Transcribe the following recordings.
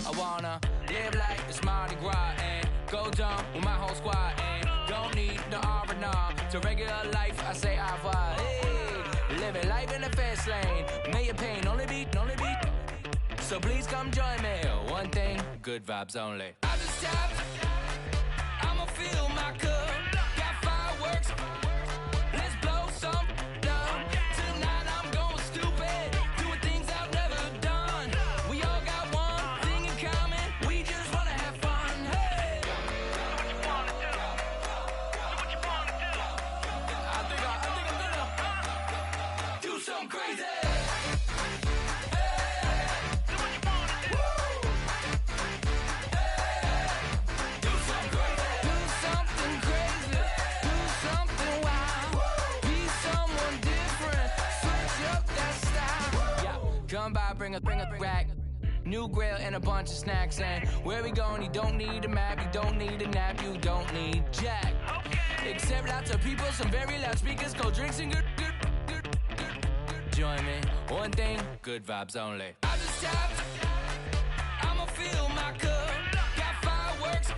I wanna live like it's Mardi Gras and go dumb with my whole squad and don't need no R&R. To regular life, I say au revoir. Hey, living life in the fast lane. May your pain only be. So please come join me. One thing, good vibes only. I just tapped. I'ma fill my cup. Got fireworks. Let's blow some down. Tonight I'm going stupid. Doing things I've never done. We all got one thing in common. We just wanna have fun. Hey. Do what you wanna do. Do what you wanna do. I think I'm gonna do something crazy. Come by, bring a rack. New grill and a bunch of snacks. And where we going, you don't need a map. You don't need a nap, you don't need jack. Except lots of people, some very loud speakers, cold drinks and good. Join me, one thing, good vibes only. I just tapped, I'ma fill my cup. Got fireworks,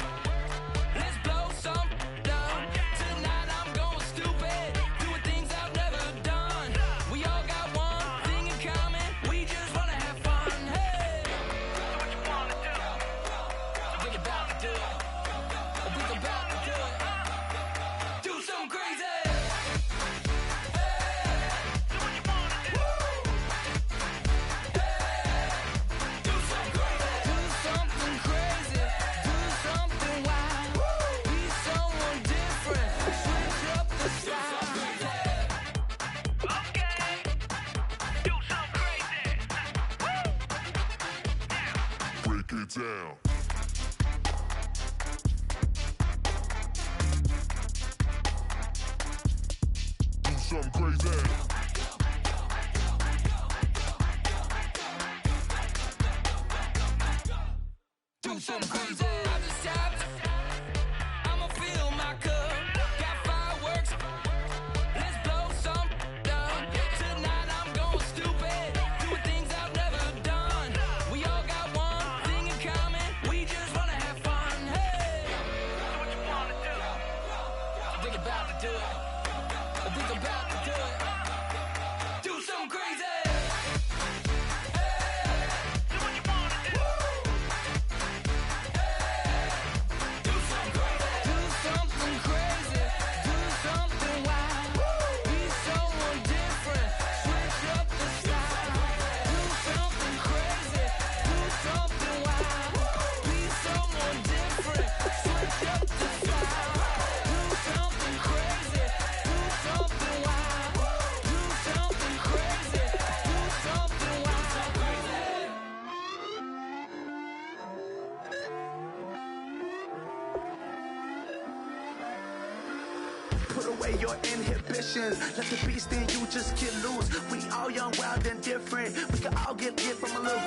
let's blow some down. Tonight I'm going stupid, doing things I've never done. We all got one thing in common, we just wanna have fun. Hey, do what you wanna do. Think about to do it. Think about to do it. Do something crazy. Down. Do something crazy. Do something crazy. I just tapped. I'ma fill my cup. Got fireworks. Let's blow some down. Tonight I'm going stupid. Doing things I've never done. We all got one thing in common. We just wanna have fun. Hey, do what you wanna do. Think about to do it. Think about to do it. Do something crazy. Put away your inhibitions. Let the beast in you just get loose. We all young, wild, and different. We can all get from a little.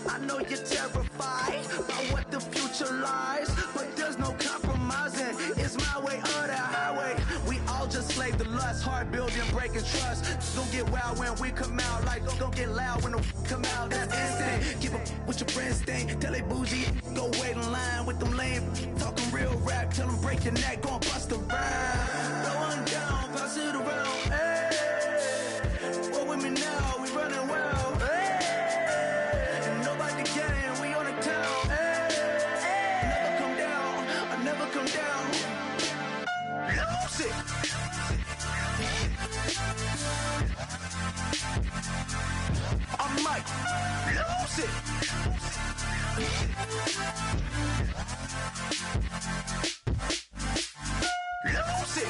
I know you're terrified about what the future lies, but there's no compromising. It's my way or the highway. We all just slave the lust, heart building, breaking trust. Don't get wild when we come out. Like don't get loud when the come out. That's instant. Keep up with your friends thing. Tell they bougie, go wait in line with them lame. Talking real rap, tell them break your neck, go and bust a rhyme. Going down, pass it around. Hey, what with me now? We running well. Hey, and nobody getting, we on the town. Hey, never come down, I never come down. Lose it. I'm Mike. Lose it. Lose it.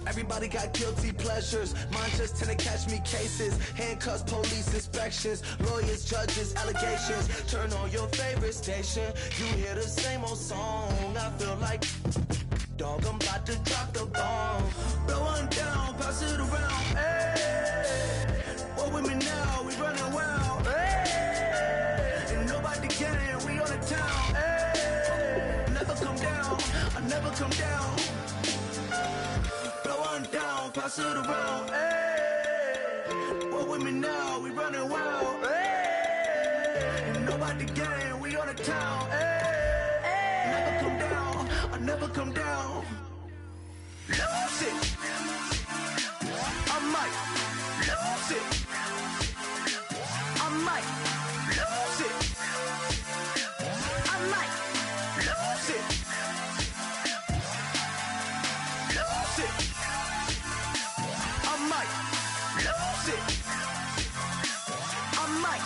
Everybody got guilty pleasures. Mine just tend to catch me cases. Handcuffs, police inspections, lawyers, judges, allegations. Turn on your favorite station. You hear the same old song. I feel like, dog, I'm about to drop the bomb. Blow one down, pass it around. Hey, what with me now? We running wild. Hey, and nobody getting, we on the town. Hey, boss of the road. Hey, walk with me now, we running wild. Hey, nobody gang, we on the town. Hey, never come down, I never come down. Lose it, I might lose it. I might lose it. I might lose it. Lose it. I might lose it. I might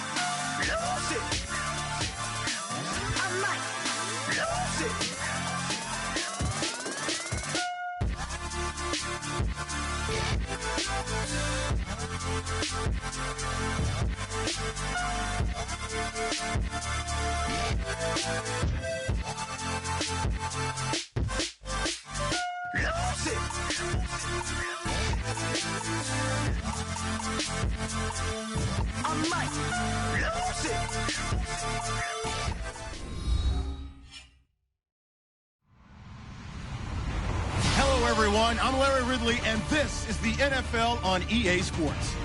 lose it. I might lose it. Lose it. I might lose it. Hello, everyone. I'm Larry Ridley, and this is the NFL on EA Sports.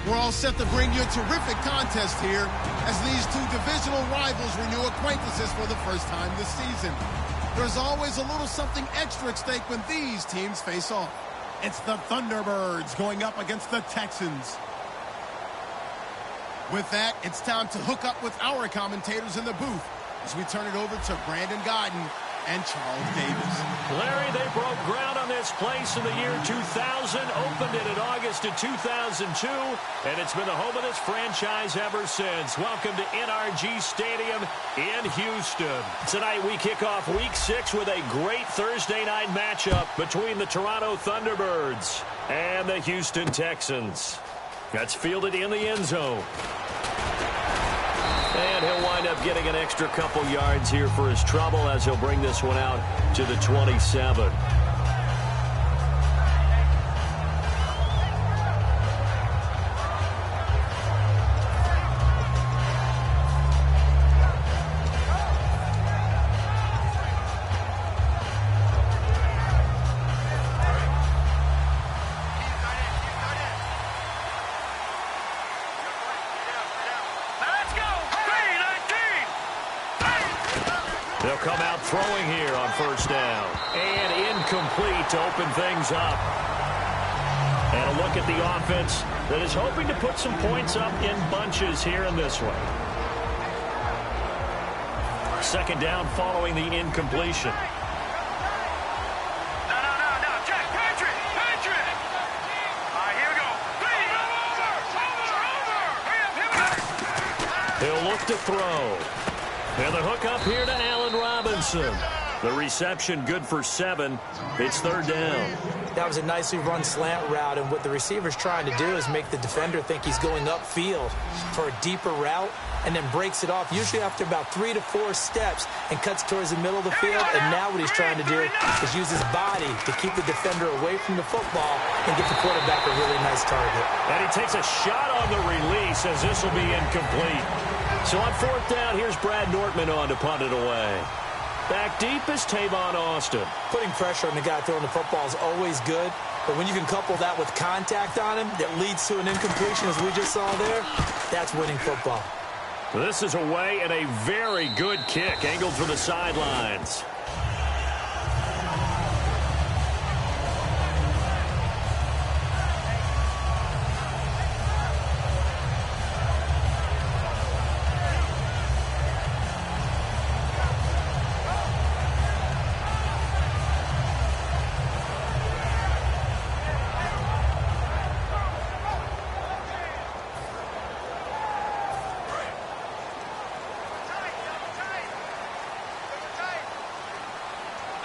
We're all set to bring you a terrific contest here as these two divisional rivals renew acquaintances for the first time this season. There's always a little something extra at stake when these teams face off. It's the Thunderbirds going up against the Texans. With that, it's time to hook up with our commentators in the booth as we turn it over to Brandon Godden and Charles Davis. Larry, they broke ground on this place in the year 2000, opened it in August of 2002, and it's been the home of this franchise ever since. Welcome to NRG Stadium in Houston. Tonight we kick off Week 6 with a great Thursday night matchup between the Toronto Thunderbirds and the Houston Texans. That's fielded in the end zone. And he'll wind up getting an extra couple yards here for his trouble as he'll bring this one out to the 27. They'll come out throwing here on first down. And incomplete to open things up. And a look at the offense that is hoping to put some points up in bunches here in this one. Second down following the incompletion. No. Jack, Patrick. All right, here we go. Over. He'll look to throw. And the hook up here to Allen Robinson. The reception good for 7. It's third down. That was a nicely run slant route, and what the receiver's trying to do is make the defender think he's going upfield for a deeper route and then breaks it off, usually after about 3 to 4 steps, and cuts towards the middle of the field. And now what he's trying to do is use his body to keep the defender away from the football and get the quarterback a really nice target. And he takes a shot on the release as this will be incomplete. So on fourth down, here's Brad Nortman on to punt it away. Back deep is Tavon Austin. Putting pressure on the guy throwing the football is always good, but when you can couple that with contact on him that leads to an incompletion, as we just saw there, that's winning football. This is away and a very good kick, angled for the sidelines.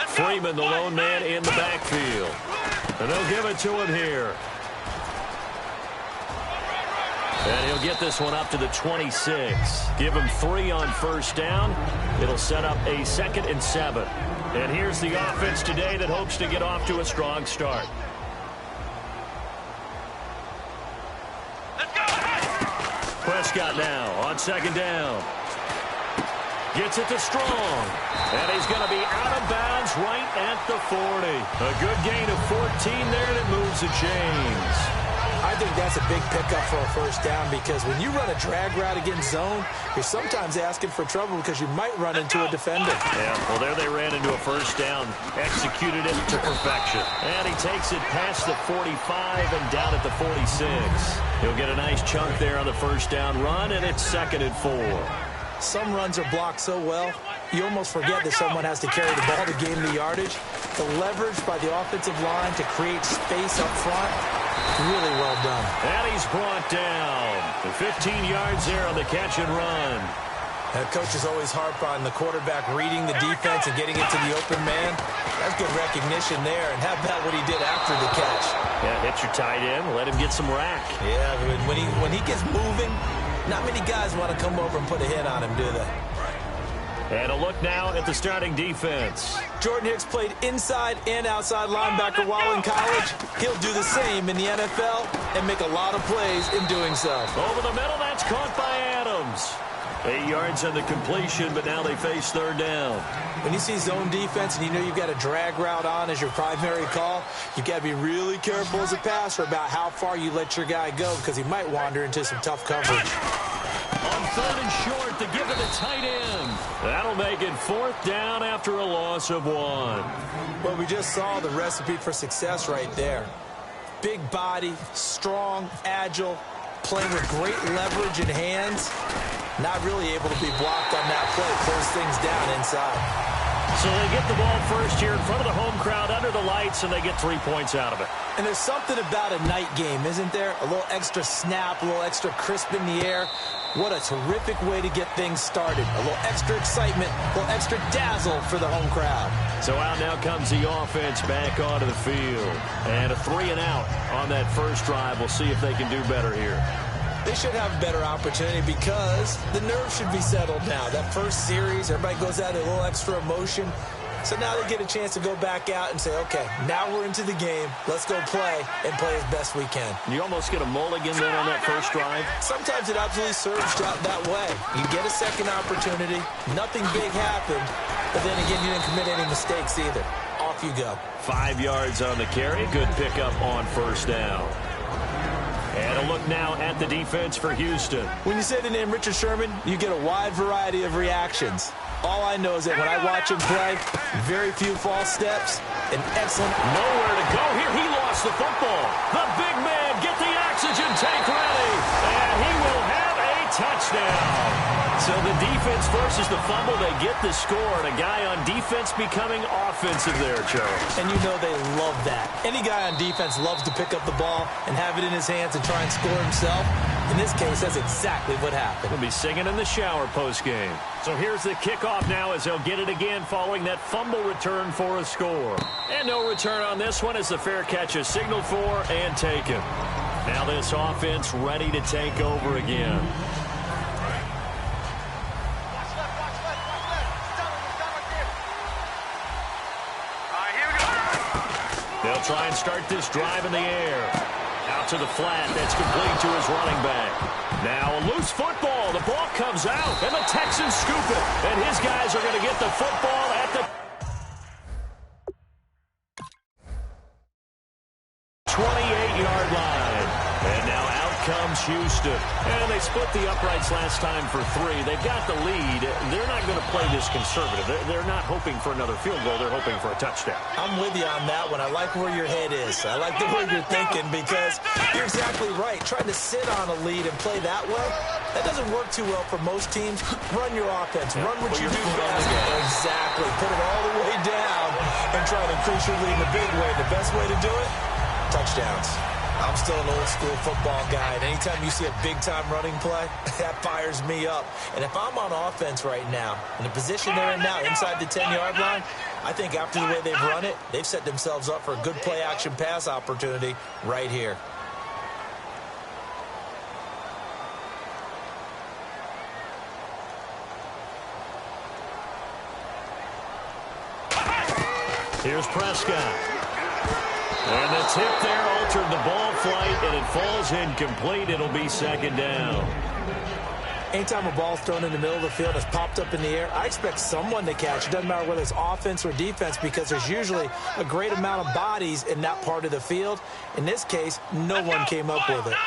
Freeman, the lone man in the backfield. And they'll give it to him here. And he'll get this one up to the 26. Give him 3 on first down. It'll set up a 2nd and 7. And here's the offense today that hopes to get off to a strong start. Prescott now on second down. Gets it to Strong. And he's going to be out of bounds right at the 40. A good gain of 14 there, and it moves the chains. I think that's a big pickup for a first down because when you run a drag route against zone, you're sometimes asking for trouble because you might run into a defender. Yeah, well, there they ran into a first down, executed it to perfection. And he takes it past the 45 and down at the 46. He'll get a nice chunk there on the first down run, and it's 2nd and 4. Some runs are blocked so well, you almost forget that someone has to carry the ball to gain the yardage. The leverage by the offensive line to create space up front, really well done. And he's brought down. 15 yards there on the catch and run. Now, coaches always harp on the quarterback reading the defense and getting it to the open man. That's good recognition there. And how about what he did after the catch? Yeah, hit your tight end, let him get some rack. Yeah, when he gets moving, not many guys want to come over and put a hit on him, do they? And a look now at the starting defense. Jordan Hicks played inside and outside linebacker while in college. He'll do the same in the NFL and make a lot of plays in doing so. Over the middle, that's caught by Adams. 8 yards on the completion, but now they face 3rd down. When you see zone defense and you know you've got a drag route on as your primary call, you've got to be really careful as a passer about how far you let your guy go because he might wander into some tough coverage. On 3rd and short to give to the tight end. That'll make it 4th down after a loss of 1. Well, we just saw the recipe for success right there. Big body, strong, agile, playing with great leverage in hands. Not really able to be blocked on that play. Pulls things down inside. So they get the ball first here in front of the home crowd under the lights, and they get 3 points out of it. And there's something about a night game, isn't there? A little extra snap, a little extra crisp in the air. What a terrific way to get things started. A little extra excitement, a little extra dazzle for the home crowd. So out now comes the offense back onto the field. And a 3-and-out on that first drive. We'll see if they can do better here. They should have a better opportunity because the nerves should be settled now. That first series, everybody goes out with a little extra emotion. So now they get a chance to go back out and say, okay, now we're into the game. Let's go play and play as best we can. You almost get a mulligan then on that first drive. Sometimes it absolutely serves out that way. You get a second opportunity. Nothing big happened. But then again, you didn't commit any mistakes either. Off you go. 5 yards on the carry. Good pickup on first down. And a look now at the defense for Houston. When you say the name Richard Sherman, you get a wide variety of reactions. All I know is that when I watch him play, very few false steps, an excellent... Nowhere to go here. He lost the football. The big man, get the oxygen tank ready. And he will have a touchdown. So the defense forces the fumble. They get the score. And a guy on defense becoming offensive there, Charles. And you know they love that. Any guy on defense loves to pick up the ball and have it in his hands and try and score himself. In this case, that's exactly what happened. He'll be singing in the shower postgame. So here's the kickoff now as they'll get it again following that fumble return for a score. And no return on this one as the fair catch is signaled for and taken. Now this offense ready to take over again. They'll try and start this drive in the air. Out to the flat. That's complete to his running back. Now a loose football. The ball comes out, and the Texans scoop it. And his guys are going to get the football at the 28-yard line. And now out comes Houston. And they split the uprights last time for 3. They've got the lead. They're not going to play this conservative. They're not hoping for another field goal. They're hoping for a touchdown. I'm with you on that one. I like where your head is. I like the way you're thinking because you're exactly right. Trying to sit on a lead and play that way, that doesn't work too well for most teams. Run your offense. Run what you do best. Exactly. Put it all the way down and try to increase your lead in a big way. The best way to do it, touchdowns. I'm still an old-school football guy, and anytime you see a big-time running play, that fires me up. And if I'm on offense right now, in the position they're in now, inside the 10-yard line, I think after the way they've run it, they've set themselves up for a good play-action pass opportunity right here. Here's Prescott. And the tip there altered the ball flight, and it falls incomplete. It'll be second down. Anytime a ball's thrown in the middle of the field and it's popped up in the air, I expect someone to catch. It doesn't matter whether it's offense or defense because there's usually a great amount of bodies in that part of the field. In this case, no one came up with it.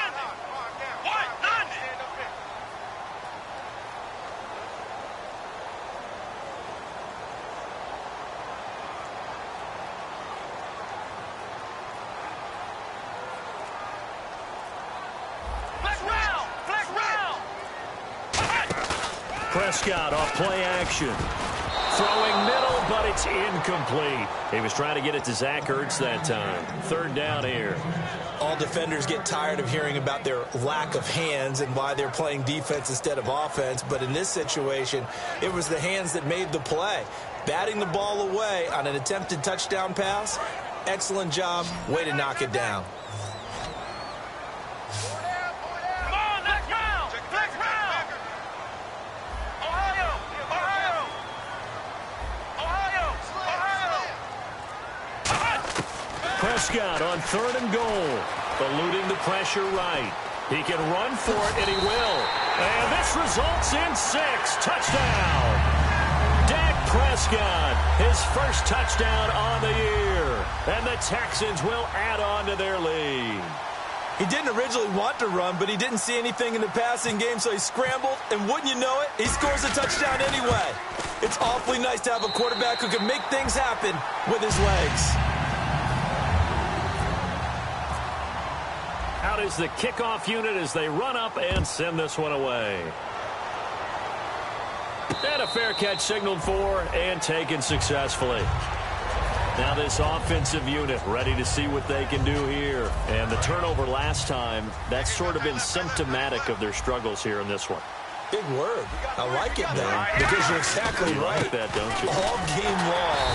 Prescott off play action. Throwing middle, but it's incomplete. He was trying to get it to Zach Ertz that time. Third down here. All defenders get tired of hearing about their lack of hands and why they're playing defense instead of offense. But in this situation, it was the hands that made the play. Batting the ball away on an attempted touchdown pass. Excellent job. Way to knock it down. Prescott on 3rd and goal, eluding the pressure right. He can run for it, and he will. And this results in 6. Touchdown. Dak Prescott, his first touchdown on the year. And the Texans will add on to their lead. He didn't originally want to run, but he didn't see anything in the passing game, so he scrambled, and wouldn't you know it, he scores a touchdown anyway. It's awfully nice to have a quarterback who can make things happen with his legs. Out is the kickoff unit as they run up and send this one away. And a fair catch signaled for and taken successfully. Now this offensive unit ready to see what they can do here. And the turnover last time, that's sort of been symptomatic of their struggles here in this one. Big word. I like it, man, because you're exactly right. Like that, don't you? All game long,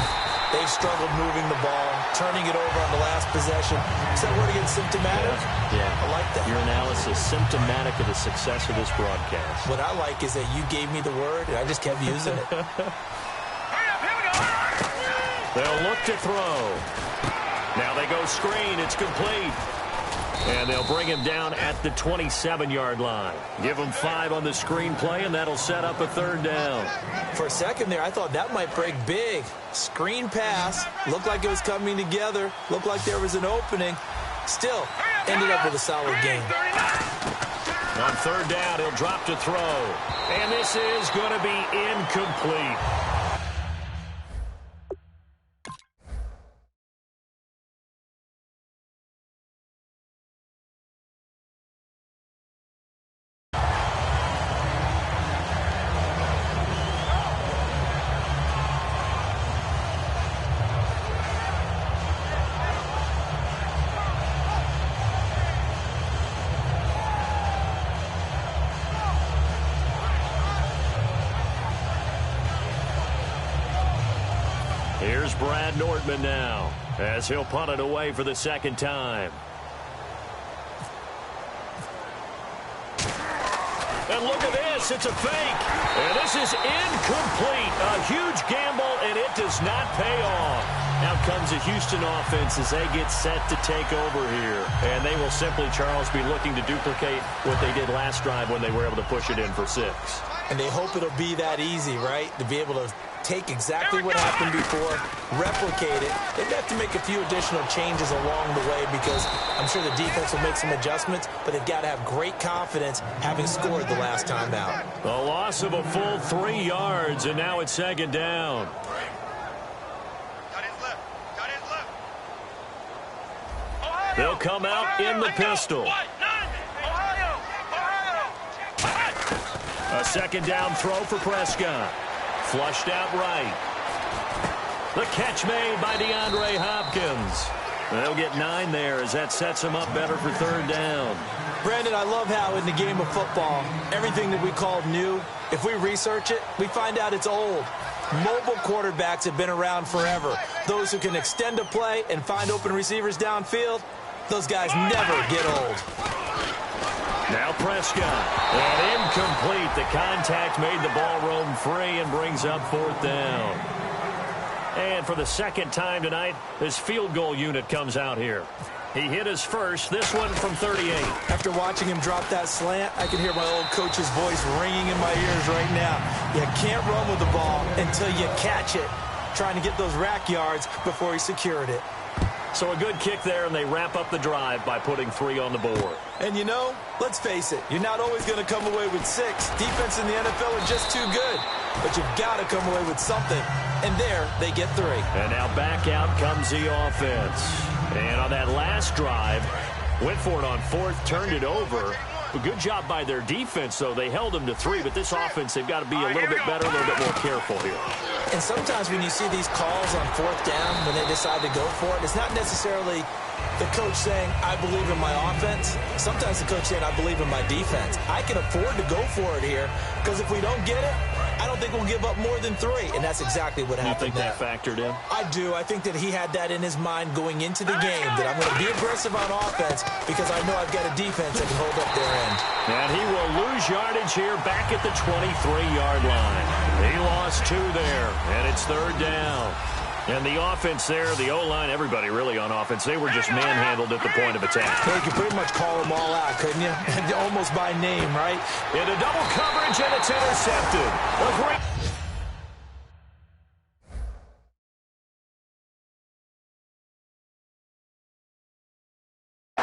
they've struggled moving the ball, turning it over on the last possession. Is that word again, symptomatic? Yeah. I like that. Your analysis, symptomatic of the success of this broadcast. What I like is that you gave me the word, and I just kept using it. They'll look to throw. Now they go screen. It's complete. And they'll bring him down at the 27-yard line. Give him 5 on the screen play, and that'll set up a 3rd down. For a second there, I thought that might break big. Screen pass. Looked like it was coming together. Looked like there was an opening. Still, ended up with a solid game. On 3rd down, he'll drop to throw. And this is going to be incomplete. Here's Brad Nordman now as he'll punt it away for the 2nd time. And look at this. It's a fake. And this is incomplete. A huge gamble, and it does not pay off. Now comes the Houston offense as they get set to take over here. And they will simply, Charles, be looking to duplicate what they did last drive when they were able to push it in for 6. And they hope it'll be that easy, right? To be able to take exactly what happened before, replicate it. They'd have to make a few additional changes along the way because I'm sure the defense will make some adjustments, but they've got to have great confidence having scored the last time out. A loss of a full 3 yards, and now it's 2nd down. They'll come out in the pistol. A 2nd down throw for Prescott. Flushed out right. The catch made by DeAndre Hopkins. They'll get 9 there as that sets them up better for 3rd down. Brandon, I love how in the game of football, everything that we call new, if we research it, we find out it's old. Mobile quarterbacks have been around forever. Those who can extend a play and find open receivers downfield, those guys never get old. Now Prescott. And incomplete. The contact made the ball roam free and brings up 4th down. And for the second time tonight, this field goal unit comes out here. He hit his first, this one from 38. After watching him drop that slant, I can hear my old coach's voice ringing in my ears right now. You can't run with the ball until you catch it. Trying to get those rack yards before he secured it. So a good kick there, and they wrap up the drive by putting 3 on the board. And you know, let's face it, you're not always going to come away with 6. Defense in the NFL are just too good. But you've got to come away with something. And there, they get 3. And now back out comes the offense. And on that last drive, went for it on 4th, turned it over. A good job by their defense, though. They held them to 3, but this offense, they've got to be a little bit better, a little bit more careful here. And sometimes when you see these calls on 4th down, when they decide to go for it, it's not necessarily the coach saying, I believe in my offense. Sometimes the coach saying, I believe in my defense. I can afford to go for it here, because if we don't get it, I don't think we'll give up more than 3, and that's exactly what happened. You think that factored in? I do. I think that he had that in his mind going into the game, that I'm going to be aggressive on offense because I know I've got a defense that can hold up their end. And he will lose yardage here back at the 23-yard line. He lost 2 there, and it's 3rd down. And the offense there, the O-line, everybody really on offense, they were just manhandled at the point of attack. Yeah, you could pretty much call them all out, couldn't you? Almost by name, right? Into double coverage, and it's intercepted. A great...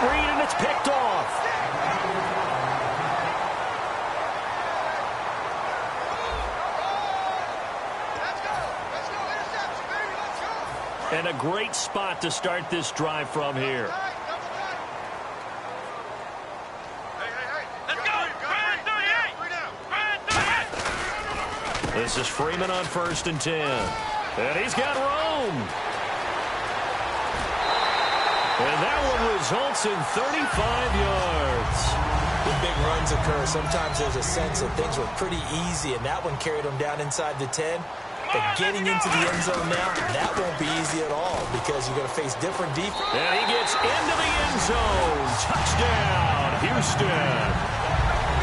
read, and it's picked off. And a great spot to start this drive from here. This is Freeman on 1st and 10. And he's got room. And that one results in 35 yards. When big runs occur, sometimes there's a sense that things were pretty easy, and that one carried them down inside the 10. But getting into the end zone now, that won't be easy at all because you're going to face different defense. And he gets into the end zone. Touchdown, Houston.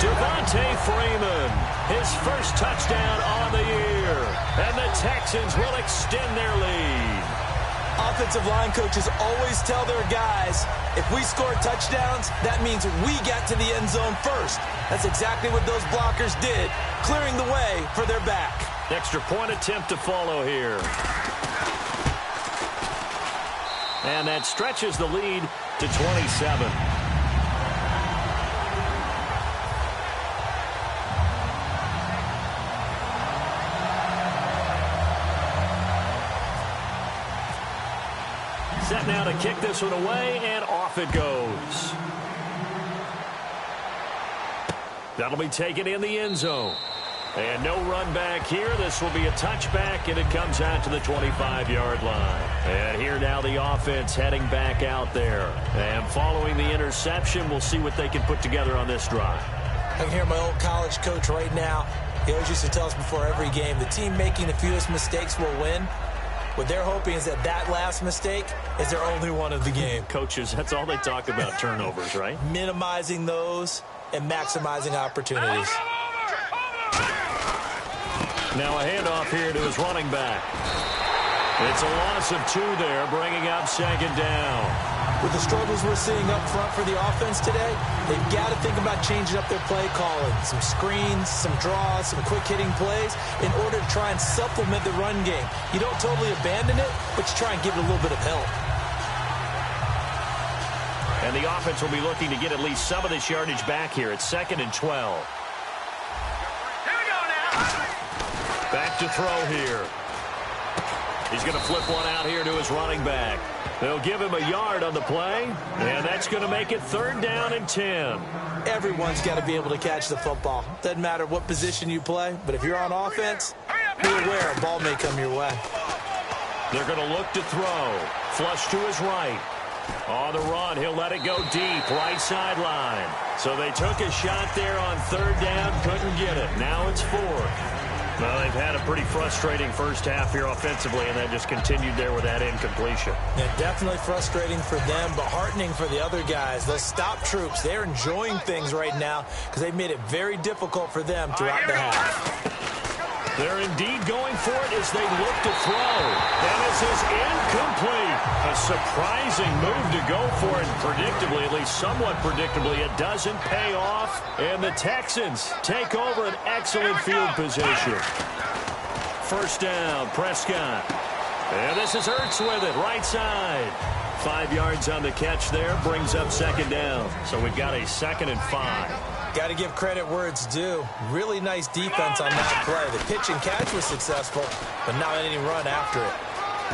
Devontae Freeman, his first touchdown on the year. And the Texans will extend their lead. Offensive line coaches always tell their guys, if we score touchdowns, that means we got to the end zone first. That's exactly what those blockers did, clearing the way for their back. Extra point attempt to follow here. And that stretches the lead to 27. Set now to kick this one away, and off it goes. That'll be taken in the end zone. And no run back here. This will be a touchback, and it comes out to the 25-yard line. And here now the offense heading back out there. And following the interception, we'll see what they can put together on this drive. I can hear my old college coach right now. He always used to tell us before every game, the team making the fewest mistakes will win. What they're hoping is that that last mistake is their only one of the game. Coaches, that's all they talk about, turnovers, right? Minimizing those and maximizing opportunities. Now a handoff here to his running back. It's a loss of 2 there, bringing up 2nd down. With the struggles we're seeing up front for the offense today, they've got to think about changing up their play calling. Some screens, some draws, some quick-hitting plays in order to try and supplement the run game. You don't totally abandon it, but you try and give it a little bit of help. And the offense will be looking to get at least some of this yardage back here. It's 2nd and 12. Back to throw here. He's going to flip one out here to his running back. They'll give him a yard on the play, and that's going to make it 3rd down and 10. Everyone's got to be able to catch the football. Doesn't matter what position you play, but if you're on offense, be aware a ball may come your way. They're going to look to throw. Flush to his right. On the run, he'll let it go deep, right sideline. So they took a shot there on 3rd down, couldn't get it. Now it's 4th. Well, they've had a pretty frustrating first half here offensively, and that just continued there with that incompletion. Yeah, definitely frustrating for them, but heartening for the other guys. Those stop troops, they're enjoying things right now because they've made it very difficult for them throughout the half. They're indeed going for it as they look to throw. And this is incomplete. A surprising move to go for it. Predictably, at least somewhat predictably, it doesn't pay off. And the Texans take over an excellent field position. First down, Prescott. And this is Ertz with it, right side. 5 yards on the catch there, brings up second down. So we've got a 2nd and 5. Got to give credit where it's due. Really nice defense on that play. The pitch and catch was successful, but not any run after it.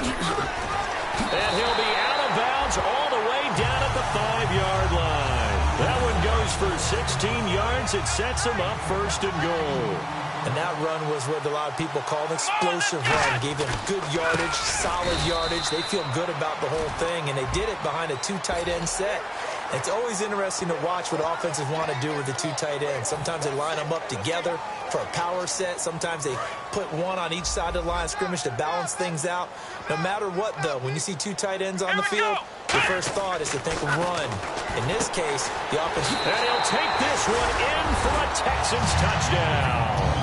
And he'll be out of bounds all the way down at the 5-yard line. That one goes for 16 yards. It sets him up first and goal. And that run was what a lot of people call an explosive run. Gave them good yardage, solid yardage. They feel good about the whole thing, and they did it behind a 2 tight end set. It's always interesting to watch what offenses want to do with the 2 tight ends. Sometimes they line them up together for a power set. Sometimes they put one on each side of the line of scrimmage to balance things out. No matter what, though, when you see 2 tight ends on the field, your first thought is to think run. In this case, the offense... And he'll take this one in for a Texans touchdown.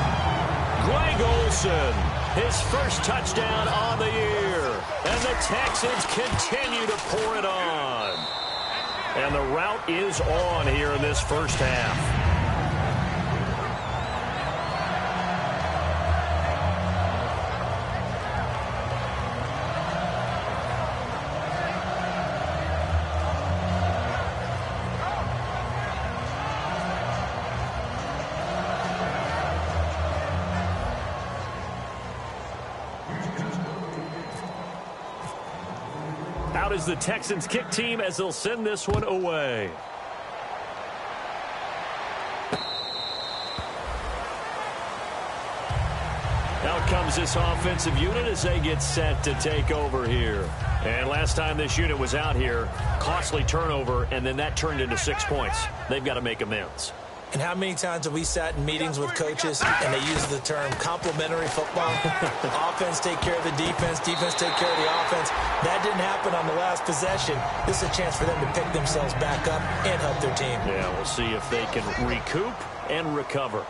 Greg Olsen, his first touchdown on the year. And the Texans continue to pour it on. And the route is on here in this first half. Out is the Texans kick team as they'll send this one away. Out comes this offensive unit as they get set to take over here. And last time this unit was out here, costly turnover, and then that turned into 6 points. They've got to make amends. And how many times have we sat in meetings with coaches and they use the term complementary football? Offense take care of the defense, defense take care of the offense. That didn't happen on the last possession. This is a chance for them to pick themselves back up and help their team. Yeah, we'll see if they can recoup and recover.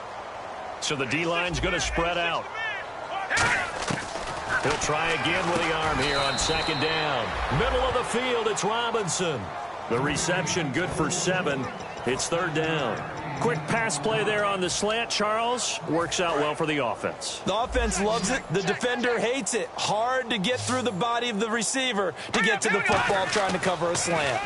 So the D-line's going to spread out. He'll try again with the arm here on second down. Middle of the field, it's Robinson. The reception good for 7. It's third down. Quick pass play there on the slant, Charles. Works out well for the offense. The offense loves it. The defender hates it. Hard to get through the body of the receiver to get to the football trying to cover a slant.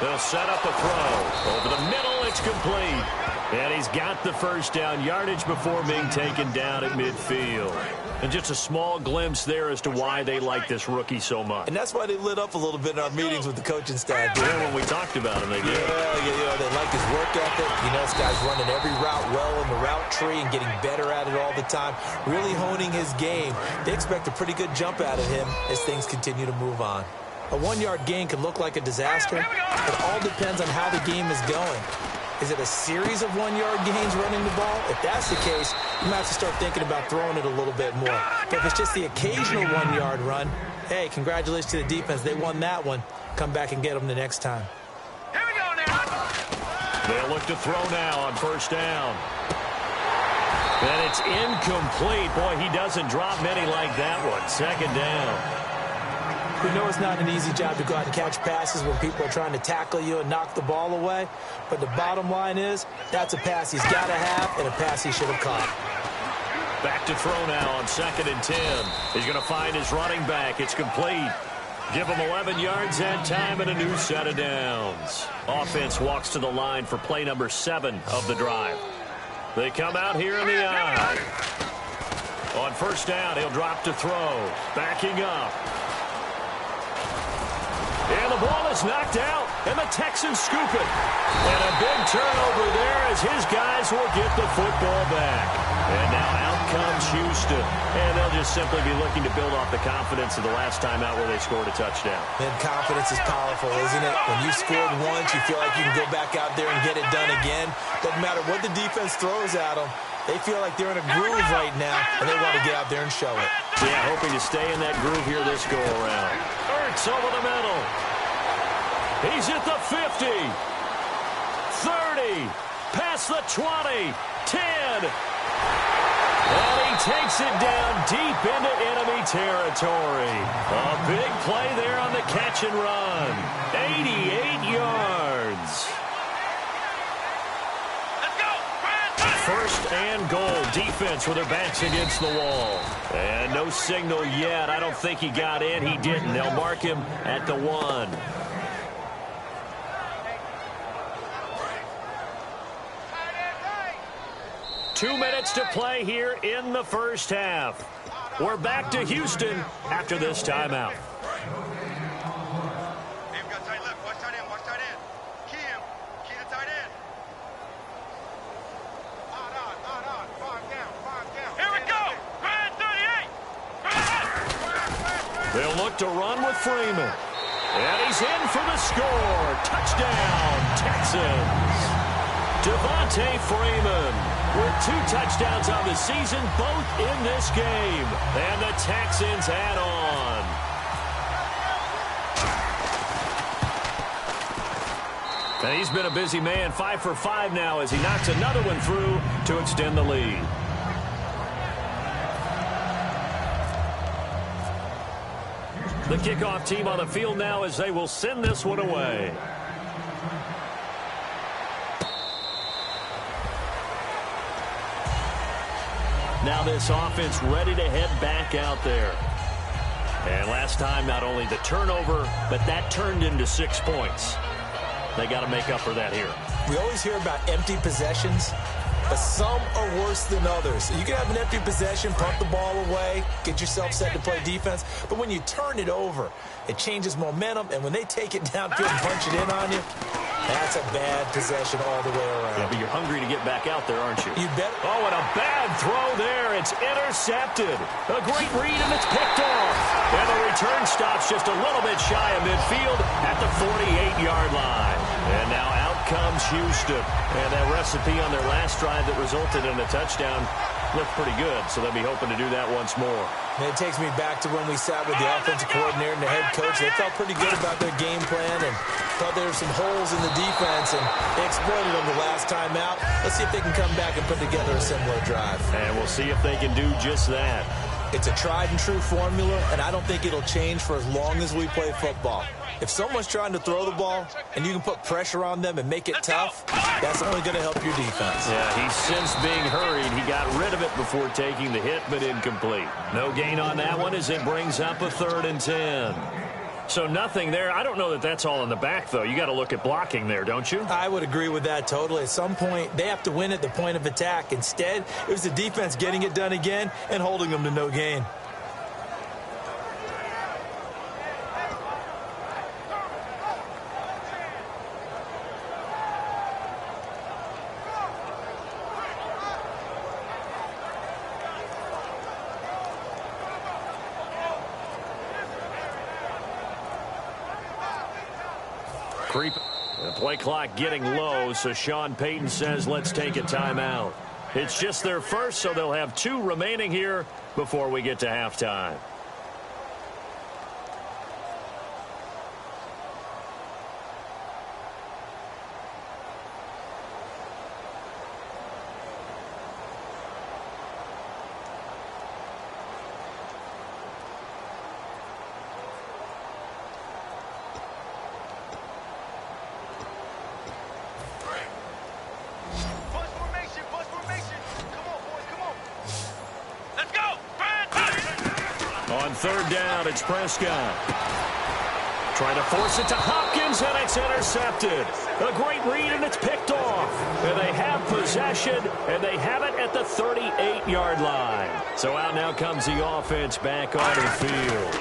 They'll set up a throw. Over the middle, it's complete. And he's got the first down, yardage before being taken down at midfield. And just a small glimpse there as to why they like this rookie so much. And that's why they lit up a little bit in our meetings with the coaching staff. Yeah, when we talked about him, they did. Yeah, they like his work ethic. You know, this guy's running every route well in the route tree and getting better at it all the time, really honing his game. They expect a pretty good jump out of him as things continue to move on. A 1-yard gain can look like a disaster. It all depends on how the game is going. Is it a series of 1-yard gains running the ball? If that's the case, you might have to start thinking about throwing it a little bit more. But if it's just the occasional 1-yard run, hey, congratulations to the defense. They won that one. Come back and get them the next time. Here we go now. They'll look to throw now on first down. And it's incomplete. Boy, he doesn't drop many like that one. Second down. We know it's not an easy job to go out and catch passes when people are trying to tackle you and knock the ball away. But the bottom line is, that's a pass he's got to have and a pass he should have caught. Back to throw now on 2nd and 10. He's going to find his running back. It's complete. Give him 11 yards that time and a new set of downs. Offense walks to the line for play number 7 of the drive. They come out here in the eye. On first down, he'll drop to throw. Backing up. And the ball is knocked out, and the Texans scoop it. And a big turnover there as his guys will get the football back. And now out comes Houston. And they'll just simply be looking to build off the confidence of the last time out where they scored a touchdown. And confidence is powerful, isn't it? When you scored once, you feel like you can go back out there and get it done again. Doesn't matter what the defense throws at them. They feel like they're in a groove right now, and they want to get out there and show it. Yeah, hoping to stay in that groove here this go-around. Ertz over the middle. He's at the 50. 30. Past the 20. 10. And he takes it down deep into enemy territory. A big play there on the catch and run. 88 yards. First and goal. Defense with their backs against the wall. And no signal yet. I don't think he got in. He didn't. They'll mark him at the 1. Two minutes to play here in the first half. We're back to Houston after this timeout. They'll look to run with Freeman. And he's in for the score. Touchdown, Texans. Devontae Freeman with 2 touchdowns on the season, both in this game. And the Texans add on. And he's been a busy man, 5 for 5 now as he knocks another one through to extend the lead. The kickoff team on the field now as they will send this one away. Now this offense ready to head back out there. And last time, not only the turnover, but that turned into 6 points. They got to make up for that here. We always hear about empty possessions, but some are worse than others. You can have an empty possession, punt the ball away, get yourself set to play defense, but when you turn it over, it changes momentum, and when they take it downfield and punch it in on you, that's a bad possession all the way around. Yeah, but you're hungry to get back out there, aren't you? You bet. Oh, and a bad throw there. It's intercepted. A great read, and it's picked off. And the return stops just a little bit shy of midfield at the 48-yard line. And now out comes Houston. And that recipe on their last drive that resulted in a touchdown looked pretty good, so they'll be hoping to do that once more. And it takes me back to when we sat with the offensive coordinator and the head coach. They felt pretty good about their game plan and thought there were some holes in the defense, and they exploited them the last time out. Let's see if they can come back and put together a similar drive. And we'll see if they can do just that. It's a tried-and-true formula, and I don't think it'll change for as long as we play football. If someone's trying to throw the ball and you can put pressure on them and make it tough, that's only going to help your defense. Yeah, he's since being hurried. He got rid of it before taking the hit, but incomplete. No gain on that one as it brings up a 3rd and 10. So nothing there. I don't know that that's all in the back, though. You got to look at blocking there, don't you? I would agree with that totally. At some point, they have to win at the point of attack. Instead, it was the defense getting it done again and holding them to no gain. The play clock getting low, so Sean Payton says let's take a timeout. It's just their first, so they'll have 2 remaining here before we get to halftime. On 3rd down, it's Prescott. Trying to force it to Hopkins, and it's intercepted. A great read, and it's picked off. And they have possession, and they have it at the 38-yard line. So out now comes the offense back on the field.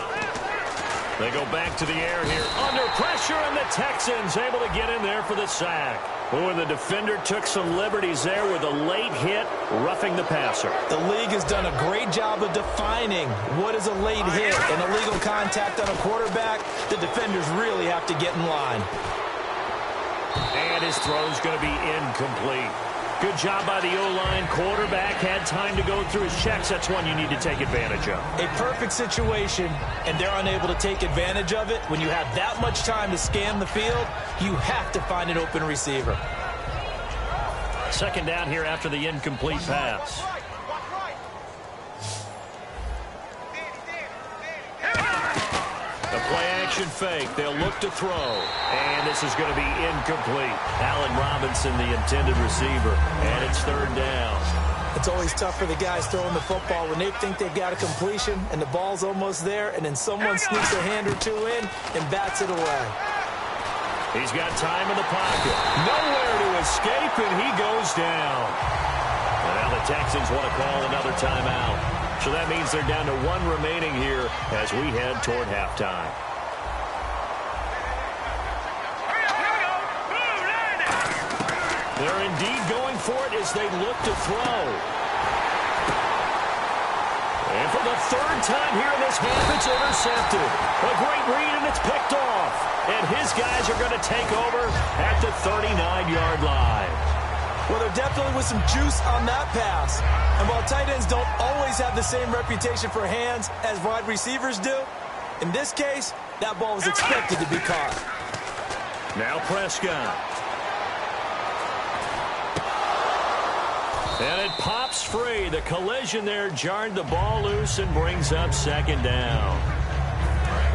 They go back to the air here. Under pressure, and the Texans able to get in there for the sack. Oh, and the defender took some liberties there with a late hit, roughing the passer. The league has done a great job of defining what is a late hit and illegal contact on a quarterback. The defenders really have to get in line. And his throw's going to be incomplete. Good job by the O-line. Quarterback had time to go through his checks. That's one you need to take advantage of. A perfect situation, and they're unable to take advantage of it. When you have that much time to scan the field, you have to find an open receiver. 2nd down here after the incomplete pass. Play action fake. They'll look to throw. And this is going to be incomplete. Allen Robinson, the intended receiver. And it's third down. It's always tough for the guys throwing the football when they think they've got a completion and the ball's almost there, and then someone sneaks a hand or two in and bats it away. He's got time in the pocket. Nowhere to escape, and he goes down. And now the Texans want to call another timeout. So that means they're down to one remaining here as we head toward halftime. They're indeed going for it as they look to throw. And for the third time here in this half, it's intercepted. A great read, and it's picked off. And his guys are going to take over at the 39-yard line. Well, there definitely was some juice on that pass. And while tight ends don't always have the same reputation for hands as wide receivers do, in this case, that ball was expected to be caught. Now Prescott. And it pops free. The collision there jarred the ball loose and brings up second down.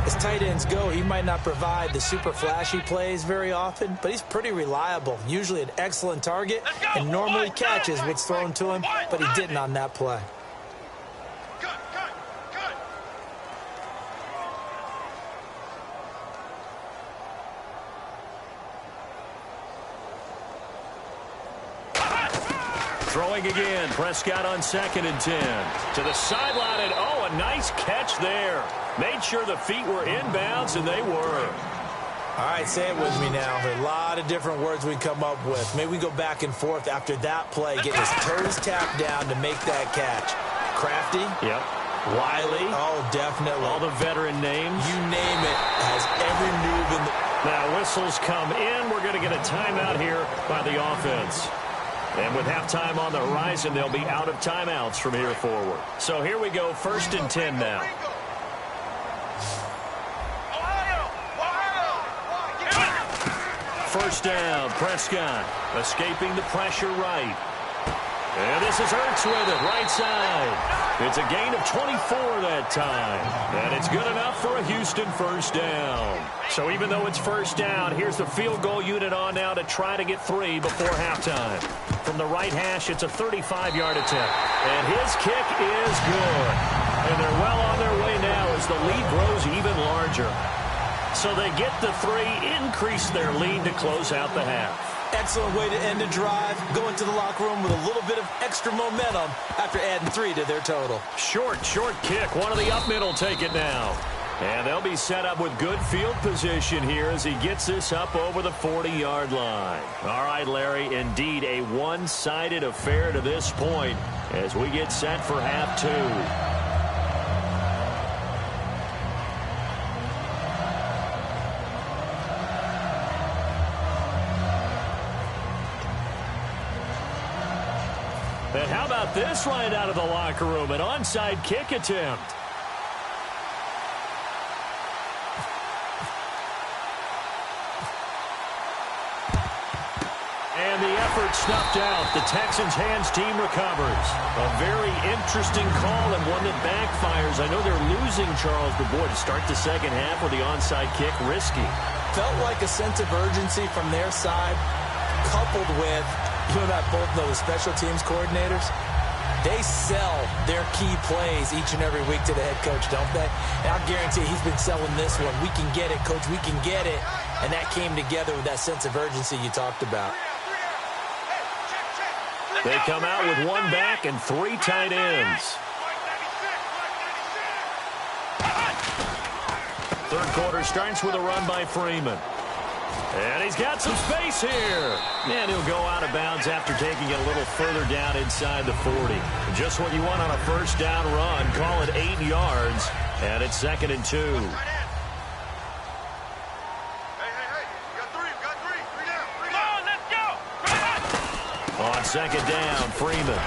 As tight ends go, he might not provide the super flashy plays very often, but he's pretty reliable. Usually an excellent target and normally catches what's thrown to him, but he didn't on that play. Throwing again. Prescott on 2nd and 10. To the sideline, and oh, a nice catch there. Made sure the feet were inbounds, and they were. All right, say it with me now. There are a lot of different words we come up with. Maybe we go back and forth after that play, getting his toes tapped down to make that catch. Crafty. Yep. Wiley. Oh, definitely. All the veteran names. You name it. Has every move in the... Now whistles come in. We're going to get a timeout here by the offense. And with halftime on the horizon, they'll be out of timeouts from here forward. So here we go, 1st and 10 now. First down, Prescott escaping the pressure right. And this is Ertz with it, right side. It's a gain of 24 that time. And it's good enough for a Houston first down. So even though it's first down, here's the field goal unit on now to try to get 3 before halftime. From the right hash, it's a 35-yard attempt. And his kick is good. And they're well on their way now as the lead grows even larger. So they get the 3, increase their lead to close out the half. Excellent way to end the drive. Go into the locker room with a little bit of extra momentum after adding 3 to their total. Short kick. One of the up middle take it now. And they'll be set up with good field position here as he gets this up over the 40-yard line. All right, Larry, indeed a one-sided affair to this point as we get set for half 2. And how about this right out of the locker room? An onside kick attempt. And the effort snuffed out. The Texans' hands team recovers. A very interesting call and one that backfires. I know they're losing Charles, but boy, to start the second half with the onside kick, risky. Felt like a sense of urgency from their side, coupled with, you and I both know the special teams coordinators, they sell their key plays each and every week to the head coach, don't they? And I guarantee he's been selling this one. We can get it, coach, we can get it. And that came together with that sense of urgency you talked about. They come out with 1 back and 3 tight ends. Third quarter starts with a run by Freeman. And he's got some space here. And he'll go out of bounds after taking it a little further down inside the 40. Just what you want on a first down run. Call it 8 yards. And it's 2nd and 2. Hey, got 3 down. Come on, let's go. On 2nd down, Freeman.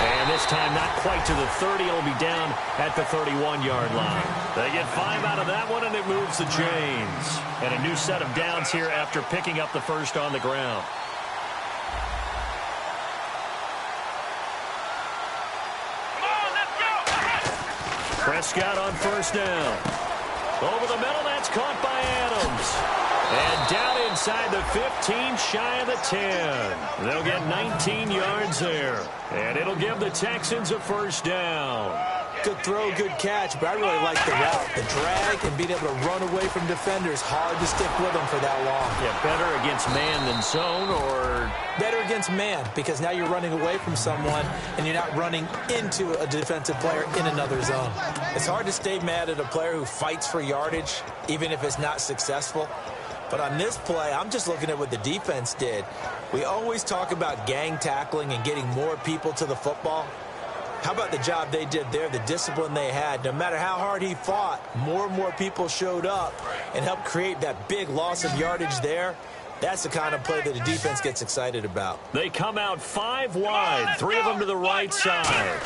And this time not quite to the 30. It'll be down at the 31-yard line. They get 5 out of that one, and it moves the chains. And a new set of downs here after picking up the first on the ground. Come on, let's go. Prescott on first down. Over the middle, that's caught by Adams. And down inside the 15, shy of the 10. They'll get 19 yards there. And it'll give the Texans a first down. Good throw, good catch, but I really like the route. The drag and being able to run away from defenders. Hard to stick with them for that long. Yeah, better against man than zone, or? Better against man, because now you're running away from someone and you're not running into a defensive player in another zone. It's hard to stay mad at a player who fights for yardage, even if it's not successful. But on this play, I'm just looking at what the defense did. We always talk about gang tackling and getting more people to the football. How about the job they did there, the discipline they had? No matter how hard he fought, more and more people showed up and helped create that big loss of yardage there. That's the kind of play that the defense gets excited about. They come out 5 wide, 3 of them to the right side.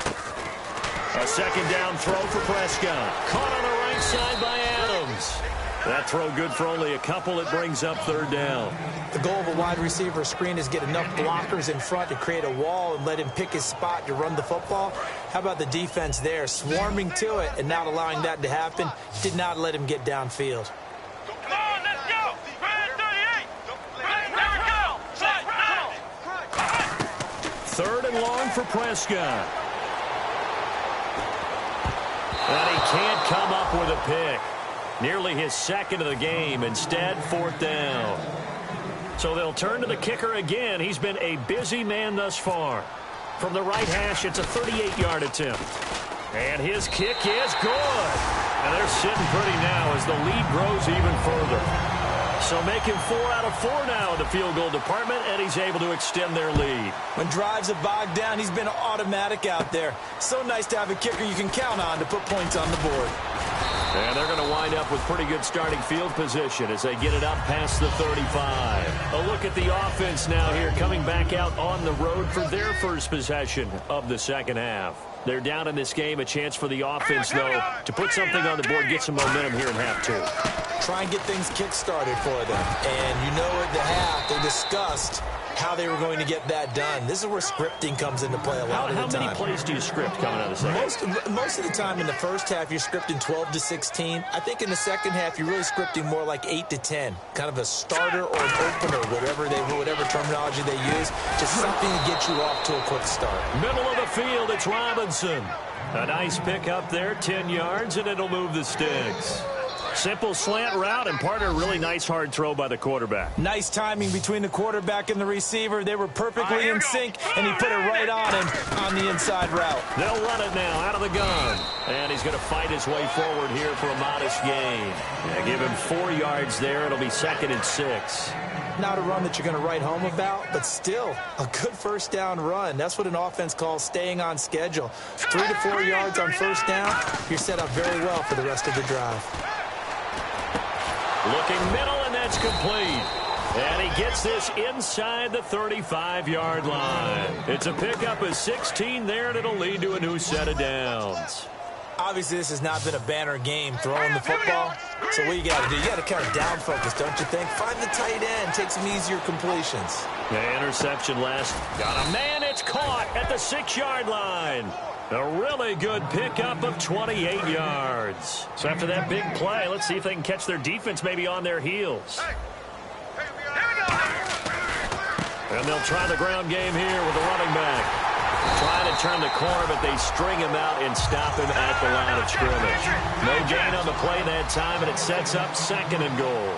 A second down throw for Prescott. Caught on the right side by Adams. That throw good for only a couple. It brings up 3rd down. The goal of a wide receiver screen is get enough blockers in front to create a wall and let him pick his spot to run the football. How about the defense there, swarming to it and not allowing that to happen? Did not let him get downfield. Come on, let's go. 38. 3rd and long for Prescott. And he can't come up with a pick. Nearly his 2nd of the game. Instead, 4th down. So they'll turn to the kicker again. He's been a busy man thus far. From the right hash, it's a 38-yard attempt. And his kick is good. And they're sitting pretty now as the lead grows even further. So making 4 out of 4 now in the field goal department, and he's able to extend their lead. When drives are bogged down, he's been automatic out there. So nice to have a kicker you can count on to put points on the board. And they're going to wind up with pretty good starting field position as they get it up past the 35. A look at the offense now here, coming back out on the road for their first possession of the second half. They're down in this game. A chance for the offense, though, to put something on the board, get some momentum here in half 2. Try and get things kick-started for them. And you know at the half, they discussed how they were going to get that done. This is where scripting comes into play a lot of the time. How many plays do you script coming out of the second? Most of the time in the first half, you're scripting 12 to 16. I think in the second half, you're really scripting more like 8 to 10. Kind of a starter or an opener, whatever terminology they use. Just something to get you off to a quick start. Middle of the field, it's Robinson. A nice pick up there, 10 yards, and it'll move the sticks. Simple slant route, and part of a really nice hard throw by the quarterback. Nice timing between the quarterback and the receiver. They were perfectly in sync, and he put it right on him on the inside route. They'll run it now out of the gun. And he's going to fight his way forward here for a modest gain. Yeah, give him 4 yards there. It'll be 2nd and 6. Not a run that you're going to write home about, but still a good first down run. That's what an offense calls staying on schedule. 3 to 4 yards on first down, you're set up very well for the rest of the drive. Looking middle, and that's complete. And he gets this inside the 35-yard line. It's a pickup of 16 there, and it'll lead to a new set of downs. Obviously, this has not been a banner game throwing the football. So what you got to do, you got to kind of down focus, don't you think? Find the tight end, take some easier completions. The interception last. Got a man, it's caught at the 6-yard line. A really good pickup of 28 yards. So after that big play, let's see if they can catch their defense maybe on their heels. And they'll try the ground game here with the running back. Trying to turn the corner, but they string him out and stop him at the line of scrimmage. No gain on the play that time, and it sets up 2nd and goal.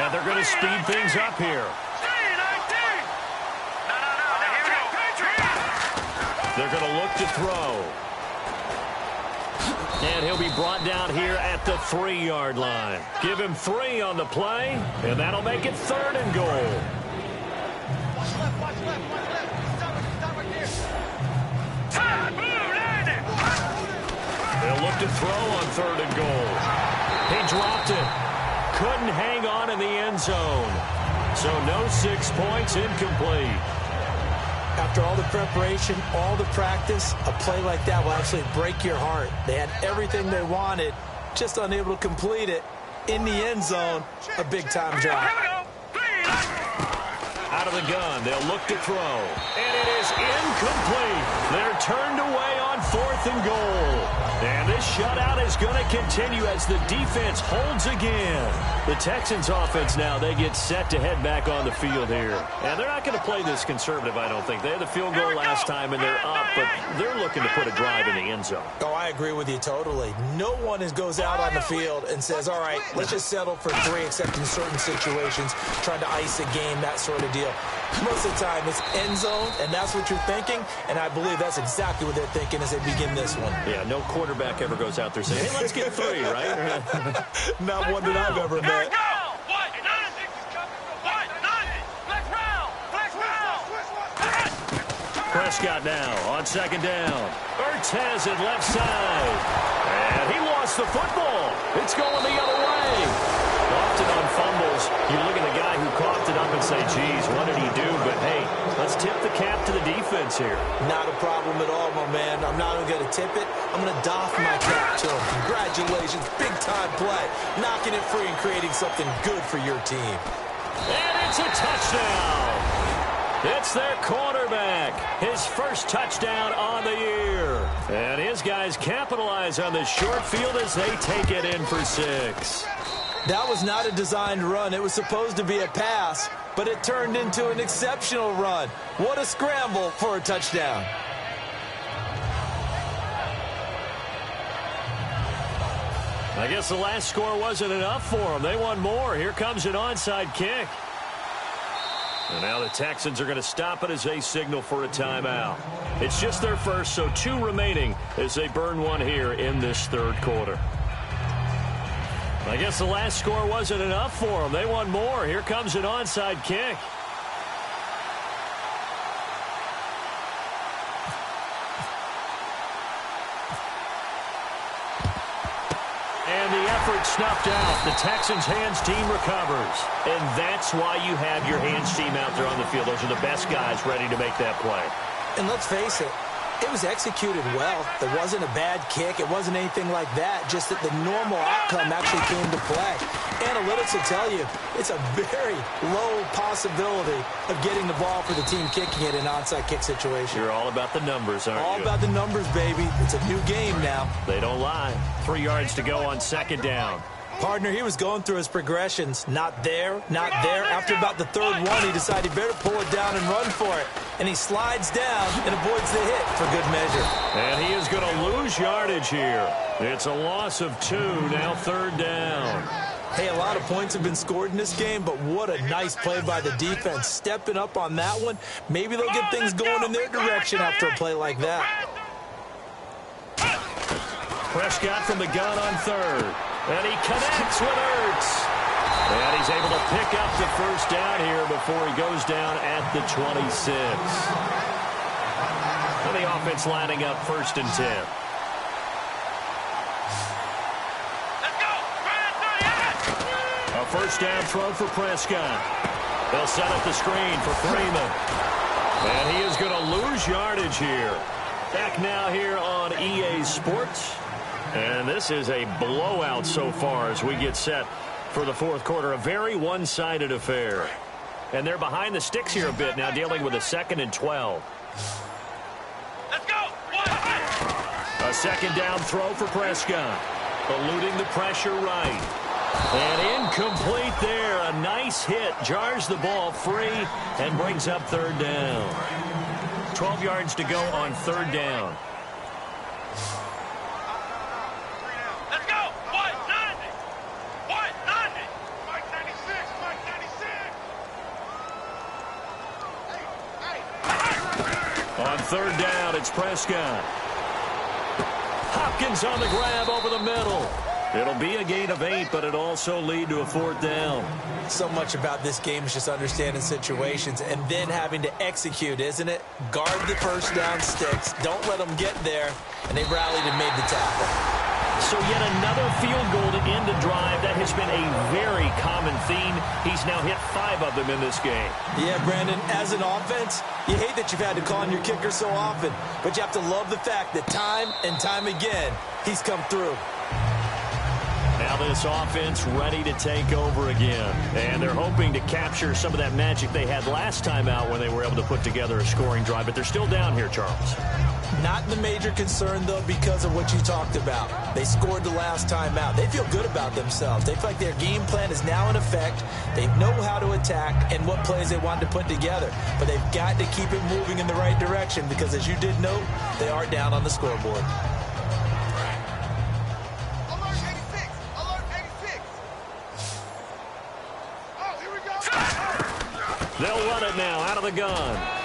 And they're going to speed things up here. They're going to look to throw. And he'll be brought down here at the 3-yard line. Give him 3 on the play, and that'll make it 3rd and goal. They'll look to throw on 3rd and goal. He dropped it. Couldn't hang on in the end zone. So no 6 points, incomplete. After all the preparation, all the practice, a play like that will actually break your heart. They had everything they wanted, just unable to complete it. In the end zone, a big-time drop. Out of the gun, they'll look to throw. And it is incomplete. They're turned away on 4th and goal. And this shutout is going to continue as the defense holds again. The Texans offense now, they get set to head back on the field here. And they're not going to play this conservative, I don't think. They had the field goal last time, and they're up, but they're looking to put a drive in the end zone. Oh, I agree with you totally. No one goes out on the field and says, all right, let's just settle for 3, except in certain situations, trying to ice a game, that sort of deal. Most of the time, it's end zone, and that's what you're thinking, and I believe that's exactly what they're thinking as they begin this one. Yeah, no quarterback ever goes out there saying, hey, let's get 3, right? Not one that I've ever met. Prescott now on 2nd down. Ertz has it left side. And he lost the football. It's going the other way. Often on fumbles, you look at the guy who coughed it up and say, geez, what did he do? But, hey, let's tip the cap to the defense here. Not a problem at all, my man. I'm not even going to tip it. I'm going to doff my cap to him. Congratulations. Big-time play. Knocking it free and creating something good for your team. And it's a touchdown. It's their quarterback. His first touchdown on the year. And his guys capitalize on the short field as they take it in for 6. That was not a designed run. It was supposed to be a pass, but it turned into an exceptional run. What a scramble for a touchdown. I guess the last score wasn't enough for them. They want more. Here comes an onside kick. And now the Texans are going to stop it as they signal for a timeout. It's just their first, so 2 remaining as they burn one here in this 3rd quarter. I guess the last score wasn't enough for them. They want more. Here comes an onside kick. And the effort snuffed out. The Texans' hands team recovers. And that's why you have your hands team out there on the field. Those are the best guys ready to make that play. And let's face it, it was executed well. It wasn't a bad kick. It wasn't anything like that. Just that the normal outcome actually came to play. Analytics will tell you it's a very low possibility of getting the ball for the team kicking it in an onside kick situation. You're all about the numbers, aren't you? All about the numbers, baby. It's a new game now. They don't lie. 3 yards to go on 2nd down. Partner, he was going through his progressions. Not there, not there. After about the 3rd one, he decided he better pull it down and run for it. And he slides down and avoids the hit for good measure. And he is going to lose yardage here. It's a loss of 2, now 3rd down. Hey, a lot of points have been scored in this game, but what a nice play by the defense. Stepping up on that one, maybe they'll get things going in their direction after a play like that. Prescott from the gun on 3rd. And he connects with Ertz. And he's able to pick up the first down here before he goes down at the 26. And the offense lining up 1st and 10. Let's go. A first down throw for Prescott. They'll set up the screen for Freeman. And he is going to lose yardage here. Back now here on EA Sports. And this is a blowout so far as we get set for the 4th quarter. A very one-sided affair. And they're behind the sticks here a bit now, dealing with a 2nd and 12. Let's go. A 2nd down throw for Prescott. Eluding the pressure right. And incomplete there. A nice hit. Jars the ball free and brings up 3rd down. 12 yards to go on 3rd down. On 3rd down, it's Prescott. Hopkins on the grab over the middle. It'll be a gain of 8, but it also lead to a 4th down. So much about this game is just understanding situations and then having to execute, isn't it? Guard the first down sticks. Don't let them get there. And they rallied and made the tackle. So yet another field goal to end a drive. That has been a very common theme. He's now hit 5 of them in this game. Yeah, Brandon, as an offense, you hate that you've had to call on your kicker so often, but you have to love the fact that time and time again, he's come through. Now this offense ready to take over again. And they're hoping to capture some of that magic they had last time out when they were able to put together a scoring drive. But they're still down here, Charles. Not the major concern, though, because of what you talked about. They scored the last time out. They feel good about themselves. They feel like their game plan is now in effect. They know how to attack and what plays they want to put together. But they've got to keep it moving in the right direction because, as you did note, they are down on the scoreboard. Alert 86! Alert 86! Oh, here we go! They'll run it now out of the gun.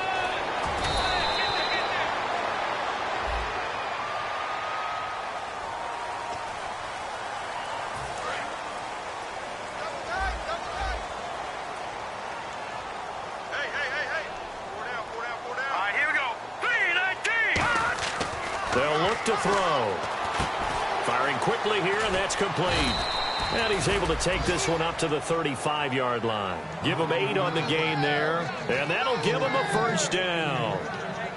They'll look to throw. Firing quickly here, and that's complete. And he's able to take this one up to the 35-yard line. Give him 8 on the gain there, and that'll give him a first down.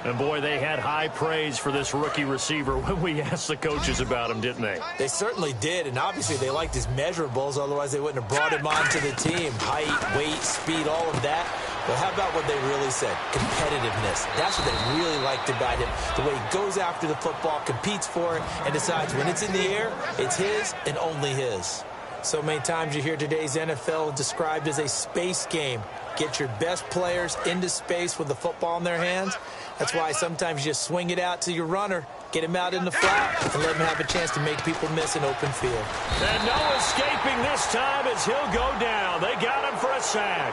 And, boy, they had high praise for this rookie receiver when we asked the coaches about him, didn't they? They certainly did, and obviously they liked his measurables. Otherwise, they wouldn't have brought him onto the team. Height, weight, speed, all of that. But how about what they really said? Competitiveness. That's what they really liked about him. The way he goes after the football, competes for it, and decides when it's in the air, it's his and only his. So many times you hear today's NFL described as a space game. Get your best players into space with the football in their hands. That's why sometimes you just swing it out to your runner, get him out in the flat, and let him have a chance to make people miss an open field. And no escaping this time as he'll go down. They got him for a sack.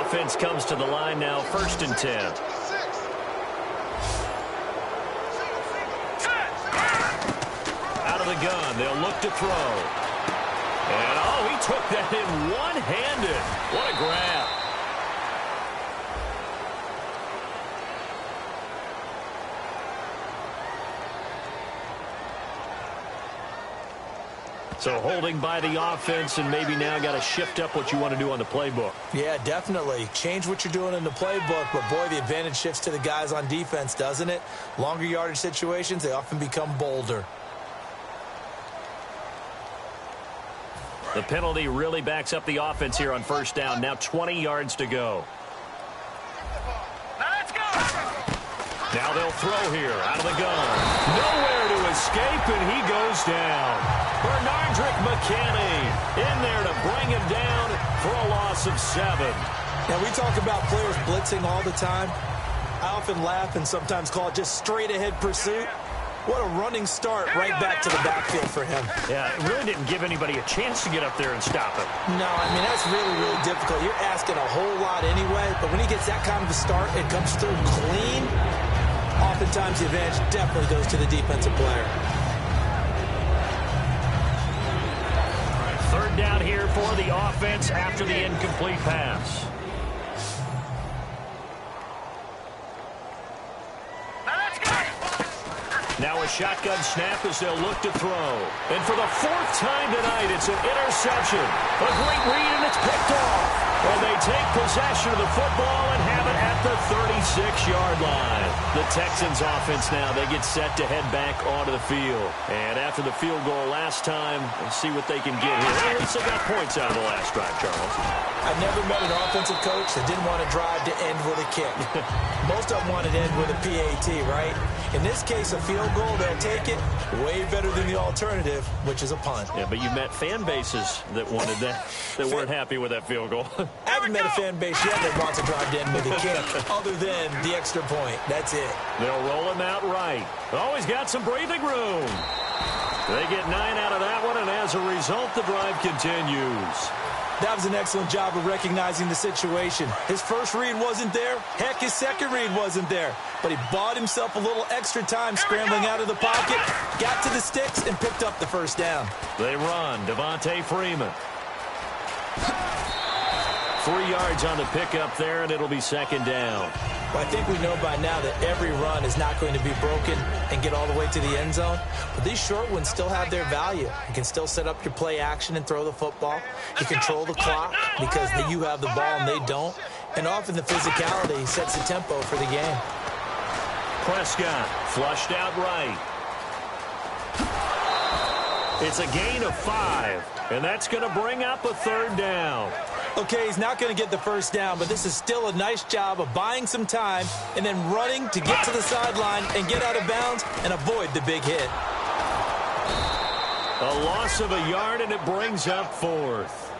Offense comes to the line now, 1st and 10. Out of the gun, they'll look to throw. And, oh, he took that in one-handed. What a grab. So holding by the offense, and maybe now got to shift up what you want to do on the playbook. Yeah, definitely. Change what you're doing in the playbook, but, boy, the advantage shifts to the guys on defense, doesn't it? Longer yardage situations, they often become bolder. The penalty really backs up the offense here on 1st down. Now 20 yards to go. Now let's go! Now they'll throw here out of the gun. Nowhere to escape, and he goes down. Bernardrick McKinney in there to bring him down for a loss of 7. Now, we talk about players blitzing all the time. I often laugh and sometimes call it just straight-ahead pursuit. What a running start right back to the backfield for him. Yeah, it really didn't give anybody a chance to get up there and stop it. No, I mean, that's really, really difficult. You're asking a whole lot anyway, but when he gets that kind of a start and comes through clean, oftentimes the advantage definitely goes to the defensive player. 3rd down here for the offense after the incomplete pass. Now a shotgun snap as they'll look to throw. And for the 4th time tonight, it's an interception. A great read, and it's picked off. And they take possession of the football and have it at the 36-yard line. The Texans offense now, they get set to head back onto the field. And after the field goal last time, we'll see what they can get here. At least they got points out of the last drive, Charles. I've never met an offensive coach that didn't want to drive to end with a kick. Most of them wanted to end with a PAT, right? In this case, a field goal, they'll take it. Way better than the alternative, which is a punt. Yeah, but you've met fan bases that wanted that, that weren't happy with that field goal. I haven't met a fan base yet that wants to drive to end with a kick, other than the extra point. That's it. They'll roll him out right. Oh, he's got some breathing room. They get 9 out of that one, and as a result, the drive continues. That was an excellent job of recognizing the situation. His first read wasn't there. Heck, his second read wasn't there. But he bought himself a little extra time scrambling out of the pocket, got to the sticks, and picked up the first down. They run. Devontae Freeman. 3 yards on the pickup there, and it'll be 2nd down. Well, I think we know by now that every run is not going to be broken and get all the way to the end zone. But these short ones still have their value. You can still set up your play action and throw the football. You control the clock because you have the ball and they don't. And often the physicality sets the tempo for the game. Prescott flushed out right. It's a gain of 5, and that's going to bring up a 3rd down. Okay, he's not going to get the first down, but this is still a nice job of buying some time and then running to get to the sideline and get out of bounds and avoid the big hit. A loss of a yard, and it brings up 4th.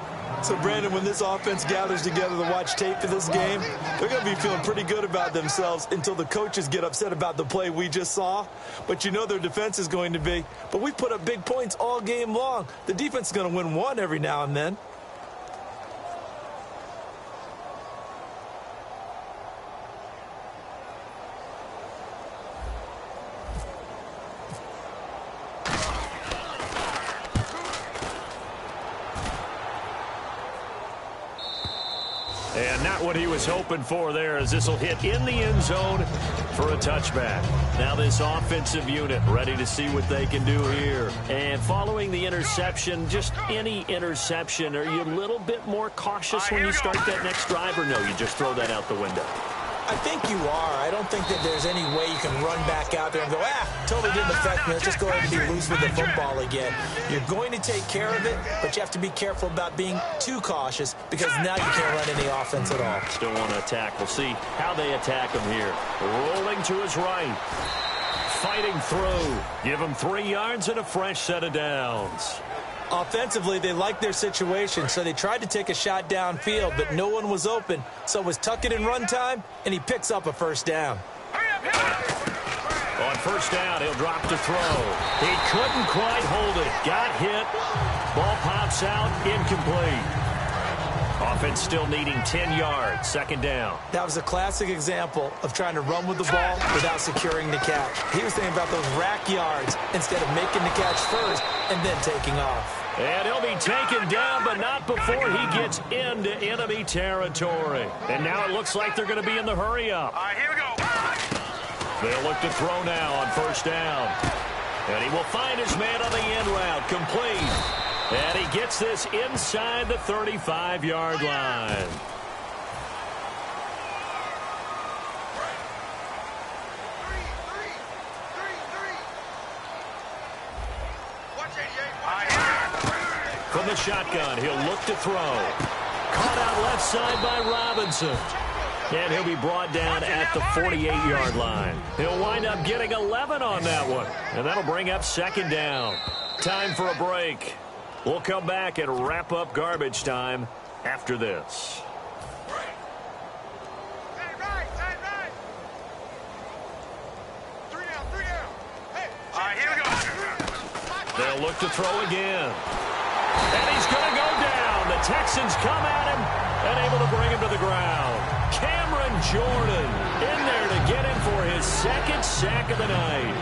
So, Brandon, when this offense gathers together to watch tape for this game, they're going to be feeling pretty good about themselves until the coaches get upset about the play we just saw. But you know their defense is going to be. But we put up big points all game long. The defense is going to win one every now and then. And not what he was hoping for there, as this will hit in the end zone for a touchback. Now this offensive unit ready to see what they can do here. And following the interception, just any interception, are you a little bit more cautious when you start that next drive, or no, you just throw that out the window? I think you are. I don't think that there's any way you can run back out there and go, totally didn't affect me. Let's just go ahead and be loose with the football again. You're going to take care of it, but you have to be careful about being too cautious because now you can't run any offense at all. Still want to attack. We'll see how they attack him here. Rolling to his right. Fighting through. Give him 3 yards and a fresh set of downs. Offensively, they liked their situation, so they tried to take a shot downfield, but no one was open. So it was tuck it in run time, and he picks up a first down. On first down, he'll drop to throw. He couldn't quite hold it. Got hit. Ball pops out, incomplete. Offense still needing 10 yards, 2nd down. That was a classic example of trying to run with the ball without securing the catch. He was thinking about those rack yards instead of making the catch first and then taking off. And he'll be taken down, but not before he gets into enemy territory. And now it looks like they're going to be in the hurry-up. All right, here we go. They'll look to throw now on first down. And he will find his man on the end route, complete. And he gets this inside the 35-yard line. From the shotgun, he'll look to throw. Caught out left side by Robinson. And he'll be brought down at the 48-yard line. He'll wind up getting 11 on that one. And that'll bring up 2nd down. Time for a break. We'll come back and wrap up garbage time after this. Right. 3 down. Hey. All right, here we go. They'll look to throw again. And he's going to go down. The Texans come at him and able to bring him to the ground. Cameron Jordan in there to get him for his 2nd sack of the night.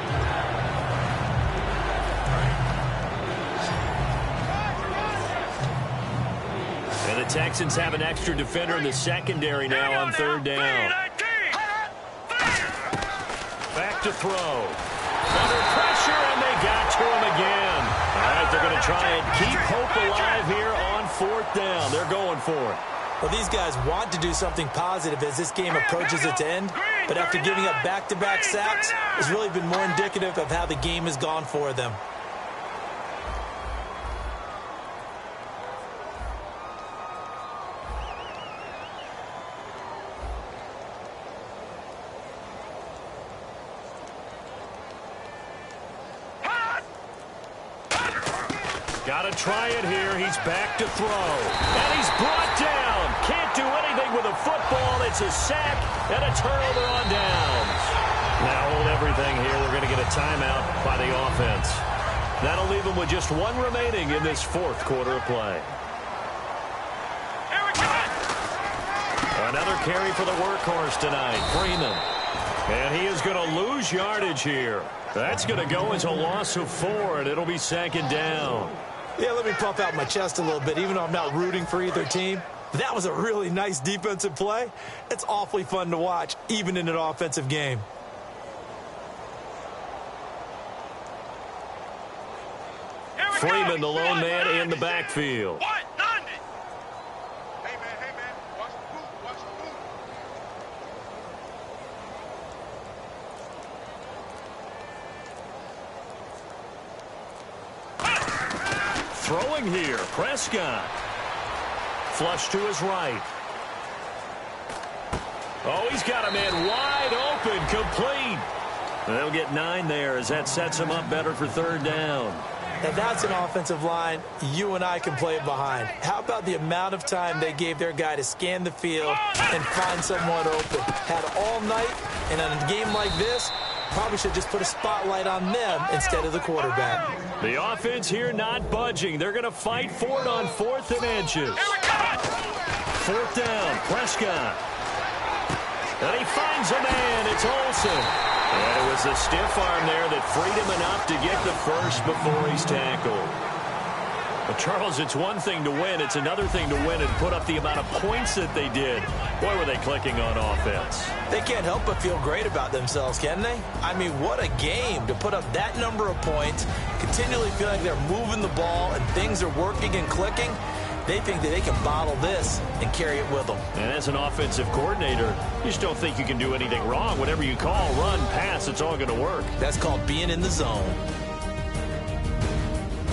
And the Texans have an extra defender in the secondary now on 3rd down. Back to throw. Under pressure, and they got to him again. All right, they're going to try and keep hope alive here on 4th down. They're going for it. Well, these guys want to do something positive as this game approaches its end, but after giving up back-to-back sacks, it's really been more indicative of how the game has gone for them. Got to try it here. He's back to throw. And he's brought down. Can't do anything with a football. It's a sack and a turnover on downs. Now hold everything here. We're going to get a timeout by the offense. That'll leave them with just 1 remaining in this 4th quarter of play. Here we go. Another carry for the workhorse tonight, Freeman. And he is going to lose yardage here. That's going to go as a loss of 4, and it'll be 2nd down. Yeah, let me puff out my chest a little bit, even though I'm not rooting for either team. That was a really nice defensive play. It's awfully fun to watch, even in an offensive game. Freeman, the lone man in the backfield. What? Done it. Hey, man. Watch the boot. throwing here. Prescott. Flush to his right. Oh, he's got a man wide open, complete. They'll get 9 there as that sets him up better for third down. Now that's an offensive line you and I can play behind. How about the amount of time they gave their guy to scan the field and find someone open? Had all night, and in a game like this, probably should just put a spotlight on them instead of the quarterback. The offense here not budging. They're going to fight for it on 4th and inches. 4th down, Prescott. And he finds a man. It's Olsen. And it was the stiff arm there that freed him enough to get the first before he's tackled. Well, Charles, it's one thing to win. It's another thing to win and put up the amount of points that they did. Boy, were they clicking on offense. They can't help but feel great about themselves, can they? I mean, what a game to put up that number of points, continually feel like they're moving the ball and things are working and clicking. They think that they can bottle this and carry it with them. And as an offensive coordinator, you just don't think you can do anything wrong. Whatever you call, run, pass, it's all going to work. That's called being in the zone.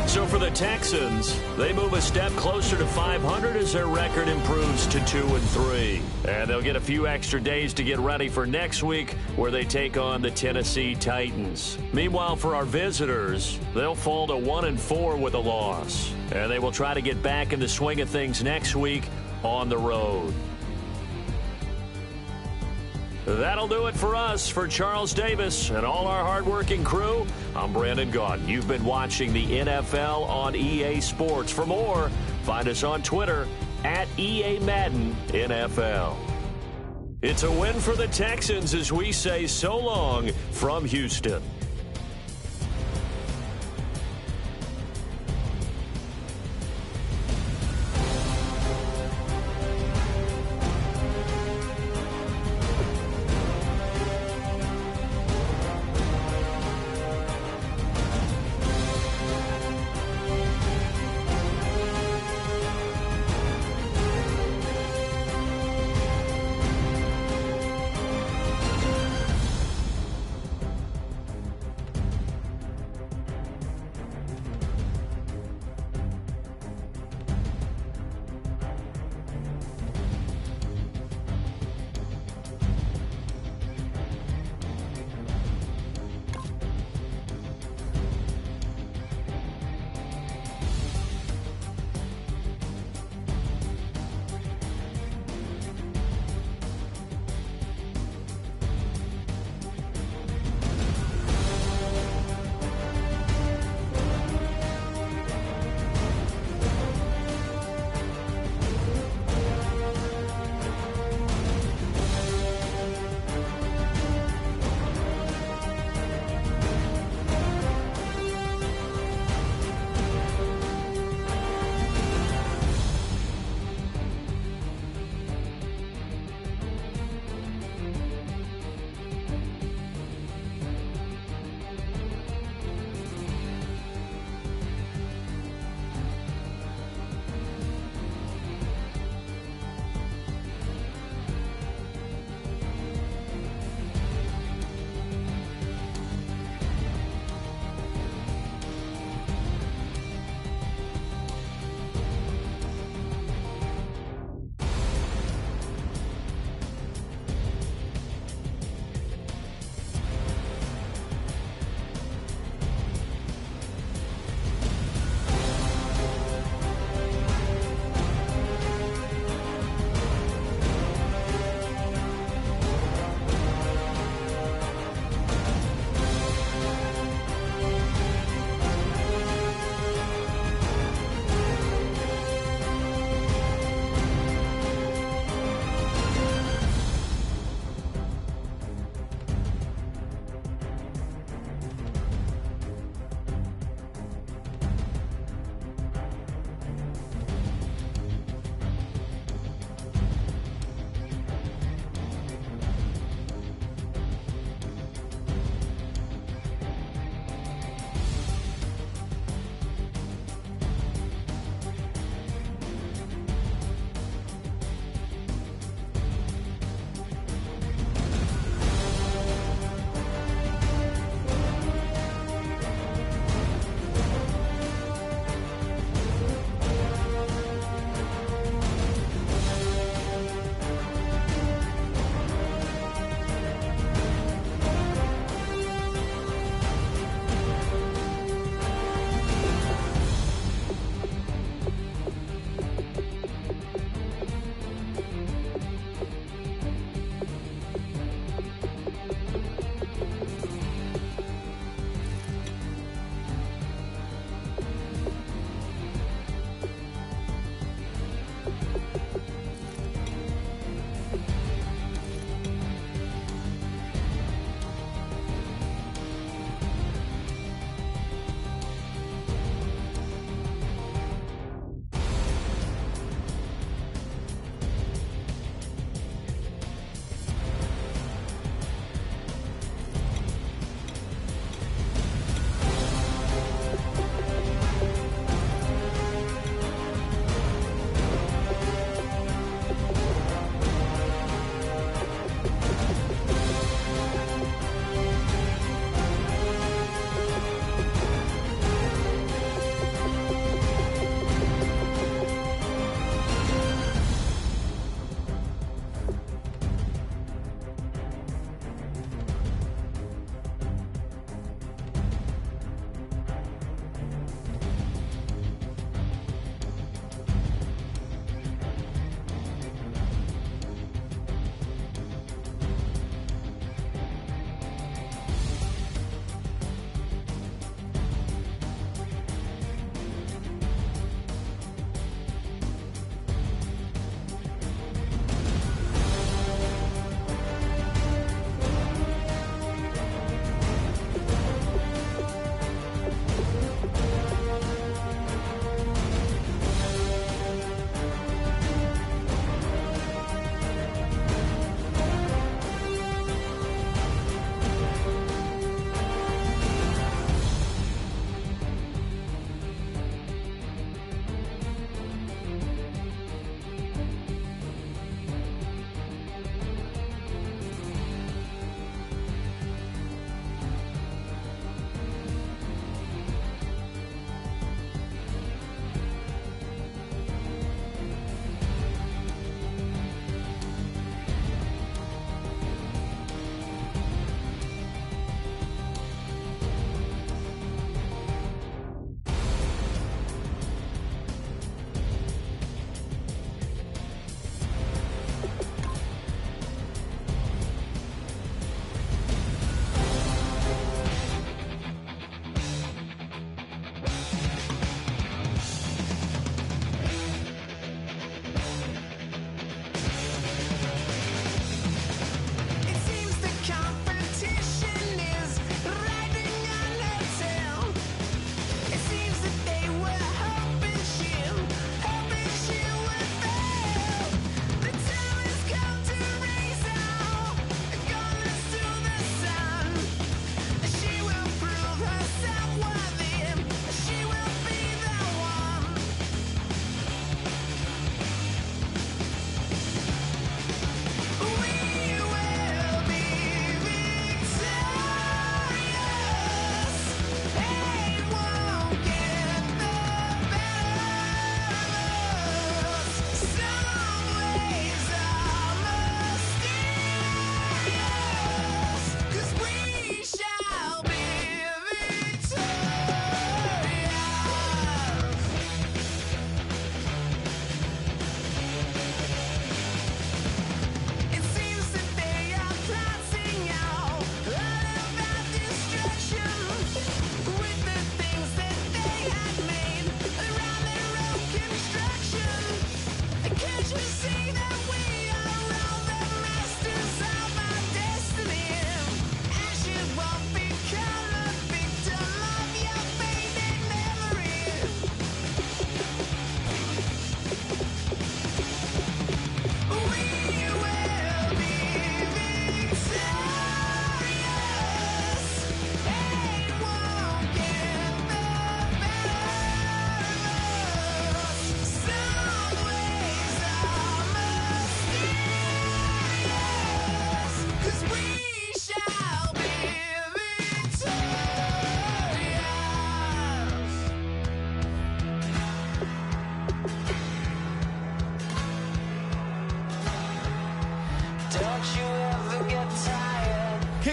So for the Texans, they move a step closer to 500 as their record improves to 2-3. And they'll get a few extra days to get ready for next week where they take on the Tennessee Titans. Meanwhile, for our visitors, they'll fall to 1-4 with a loss. And they will try to get back in the swing of things next week on the road. That'll do it for us. For Charles Davis and all our hardworking crew, I'm Brandon Gaudin. You've been watching the NFL on EA Sports. For more, find us on Twitter at EA Madden NFL. It's a win for the Texans as we say so long from Houston.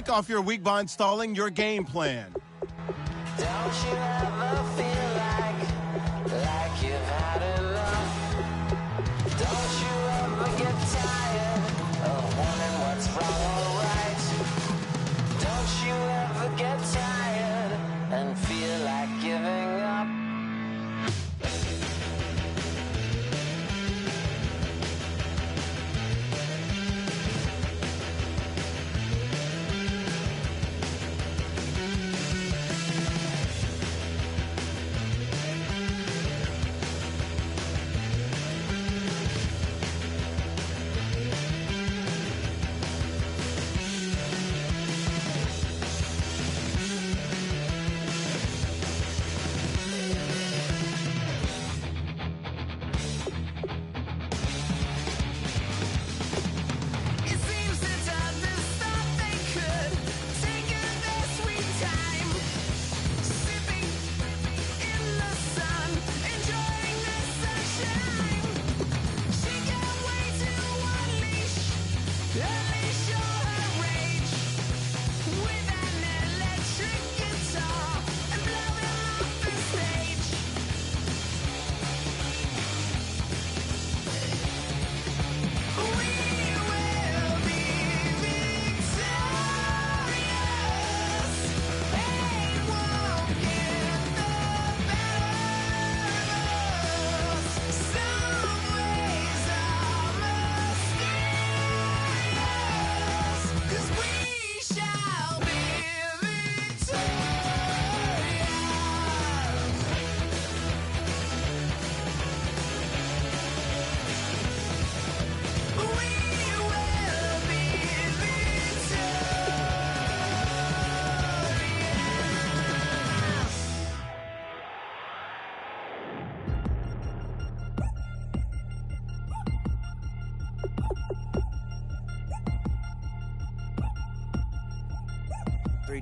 kick off your week by installing your game plan. Don't you ever feel like you've had enough? Don't you ever get tired of wondering what's wrong or right? Don't you ever get tired and feel like giving up?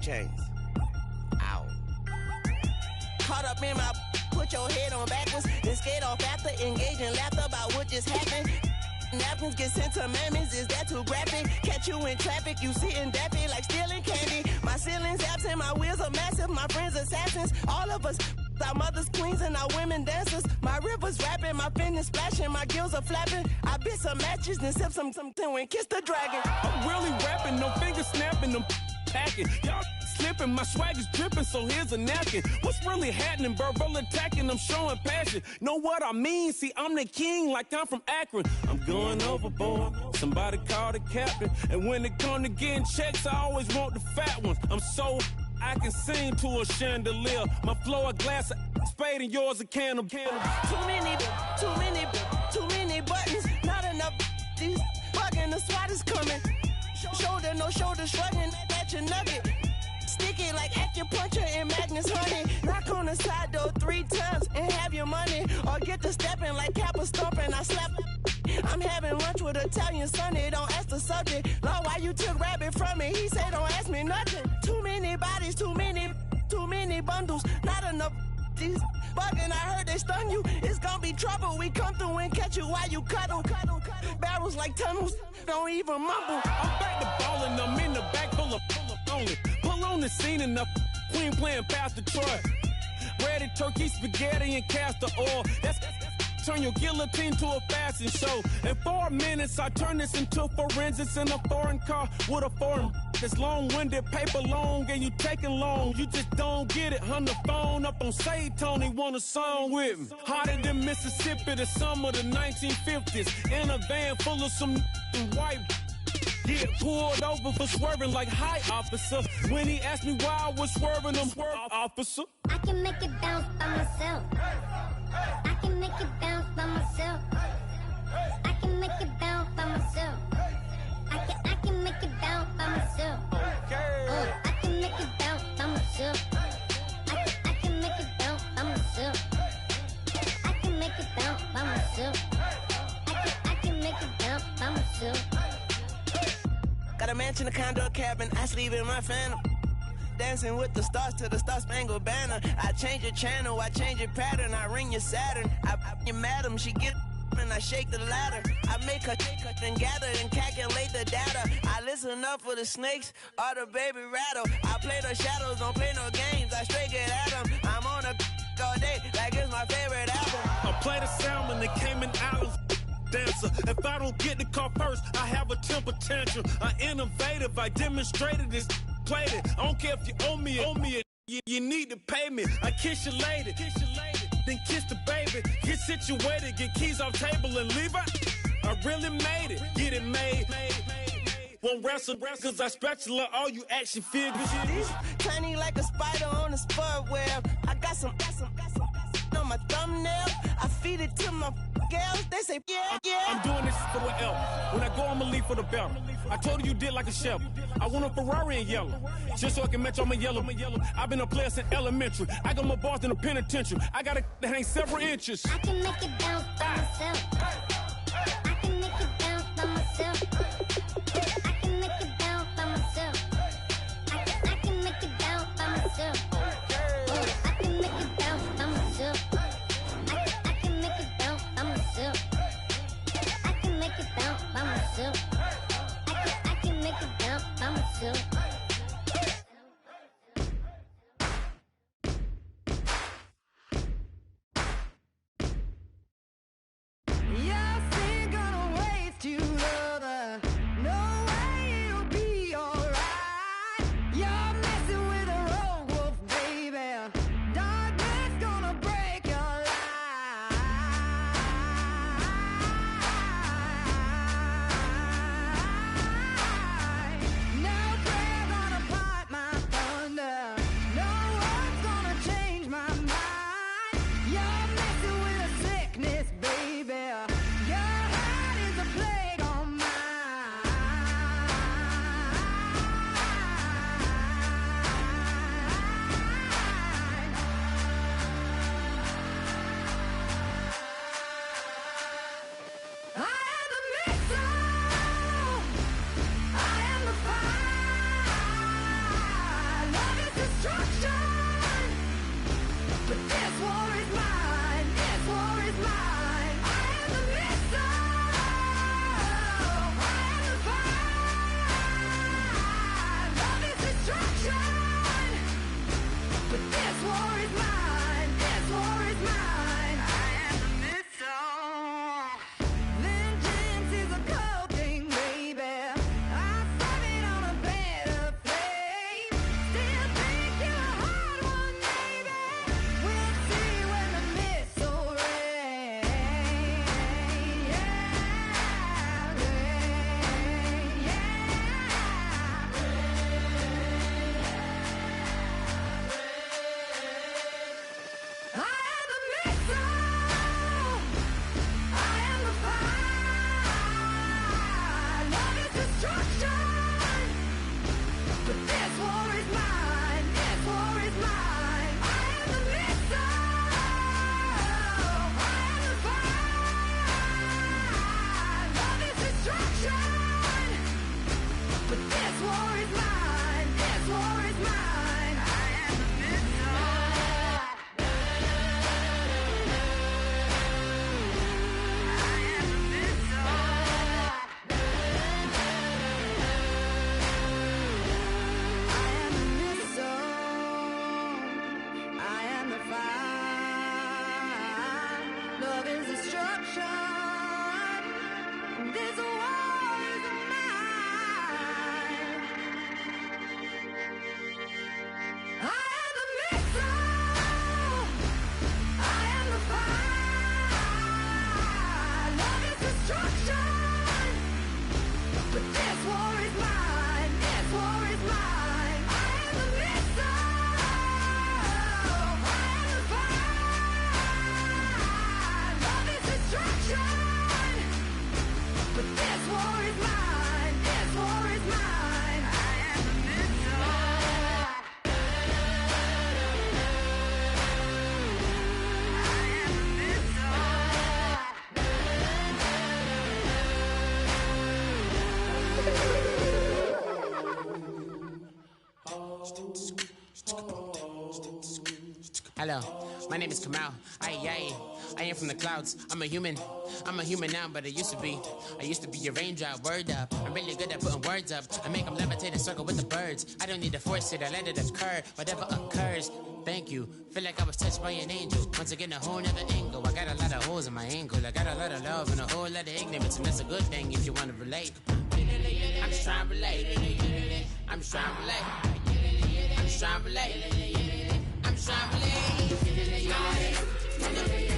Chains. Ow. Caught up in my, put your head on backwards, then skate off after, engage in laughter about what just happened. Napkins get sent to mammies, is that too graphic? Catch you in traffic, you sitting daffy like stealing candy. My ceiling's absent, my wheels are massive, my friends assassins. All of us, our mothers queens and our women dancers. My rivers rapping, my fingers splashing, my gills are flapping. I bit some matches, then sip some and kiss the dragon. I'm really rapping, no fingers snapping, them packing. Y'all slipping, my swag is dripping, so here's a napkin. What's really happening? Verbal attacking, I'm showing passion. Know what I mean? See, I'm the king like I'm from Akron. I'm going overboard, somebody call the captain. And when it come to getting checks, I always want the fat ones. I'm so I can sing to a chandelier. My flow a glass of spade and yours a can of candle. Too many buttons, not enough. These bugging, the SWAT is coming. Shoulder, no shoulder, shrugging at your nugget. Sticky like acupuncture and Magnus honey. Knock on the side door 3 times and have your money. Or get to stepping like Kappa stomping. I slap. I'm having lunch with Italian Sonny. Don't ask the subject. Lord, why you took rabbit from me? He said don't ask me nothing. Too many bodies, too many bundles. Not enough. These bugging, I heard they stun you. It's gonna be trouble. We come through and catch you while you cuddle. Barrels like tunnels. Don't even mumble. I'm back to ballin', I'm in the back full of only. Pull on the scene and the queen playing Pastor Troy. Ready turkey, spaghetti, and castor oil. That's turn your guillotine to a fashion show. In 4 minutes, I turn this into forensics in a foreign car with a foreign. It's long-winded, paper long, and you taking long. You just don't get it. On the phone up on Say Tony, want a song with me. Hotter than Mississippi, the summer of the 1950s. In a van full of some white. Get pulled over for swerving like hi, officer. When he asked me why I was swerving, I'm swerve, officer. I can make it bounce by myself. I can make it bounce by myself. I can make it bounce by myself. I can make it bounce by myself. I can make it bounce by myself. I can make it bounce by myself. I can make it bounce by myself. I can make it bounce by myself. Got a mansion, a condo, a cabin. I sleep in my phantom. Dancing with the stars to the Star-Spangled Banner. I change your channel, I change your pattern. I ring your Saturn. I your madam, she get and I shake the ladder. I make her and gather and calculate the data. I listen up for the snakes or the baby rattle. I play the shadows, don't play no games. I straight get at them. I'm on a all day like it's my favorite album. I play the salmon, the Cayman Islands dancer. If I don't get the car first, I have a temper tantrum. I innovative, I demonstrated this, played it. I don't care if you owe me it. You need to pay me. I kiss your lady, then kiss the baby. Get situated, get keys off table and leave her. I really made it, get it made. Won't wrestle, cause I spatula all you action figures. Tiny like a spider on a spud web. I got some on my thumbnail. I feed it to my girls. They say, yeah. I'm doing this for the L. When I go, I'ma leave for the belt. I told her you did like a chef. I want a Ferrari in yellow, just so I can match all my yellow. I've been a player since elementary. I got my boss in the penitentiary. I got to hang several inches. I can make it bounce by myself. I can make it bounce by myself. I can make it bounce by myself. I can make it bounce by myself. I can make it bounce by myself. I can make it bounce by myself. I can make it bounce by myself. I can make it bounce by myself. Hello, my name is Kamal. I am from the clouds. I'm a human. I'm a human now, but I used to be a raindrop, word up. I'm really good at putting words up. I make them levitate and circle with the birds. I don't need to force it, I let it occur. Whatever occurs, thank you. Feel like I was touched by an angel. Once again, a whole nother angle. I got a lot of holes in my angle. I got a lot of love and a whole lot of ignorance. And that's a good thing if you want to relate. I'm just trying to relate. I'm just trying to relate. I'm just trying to relate. I'm just trying to relate.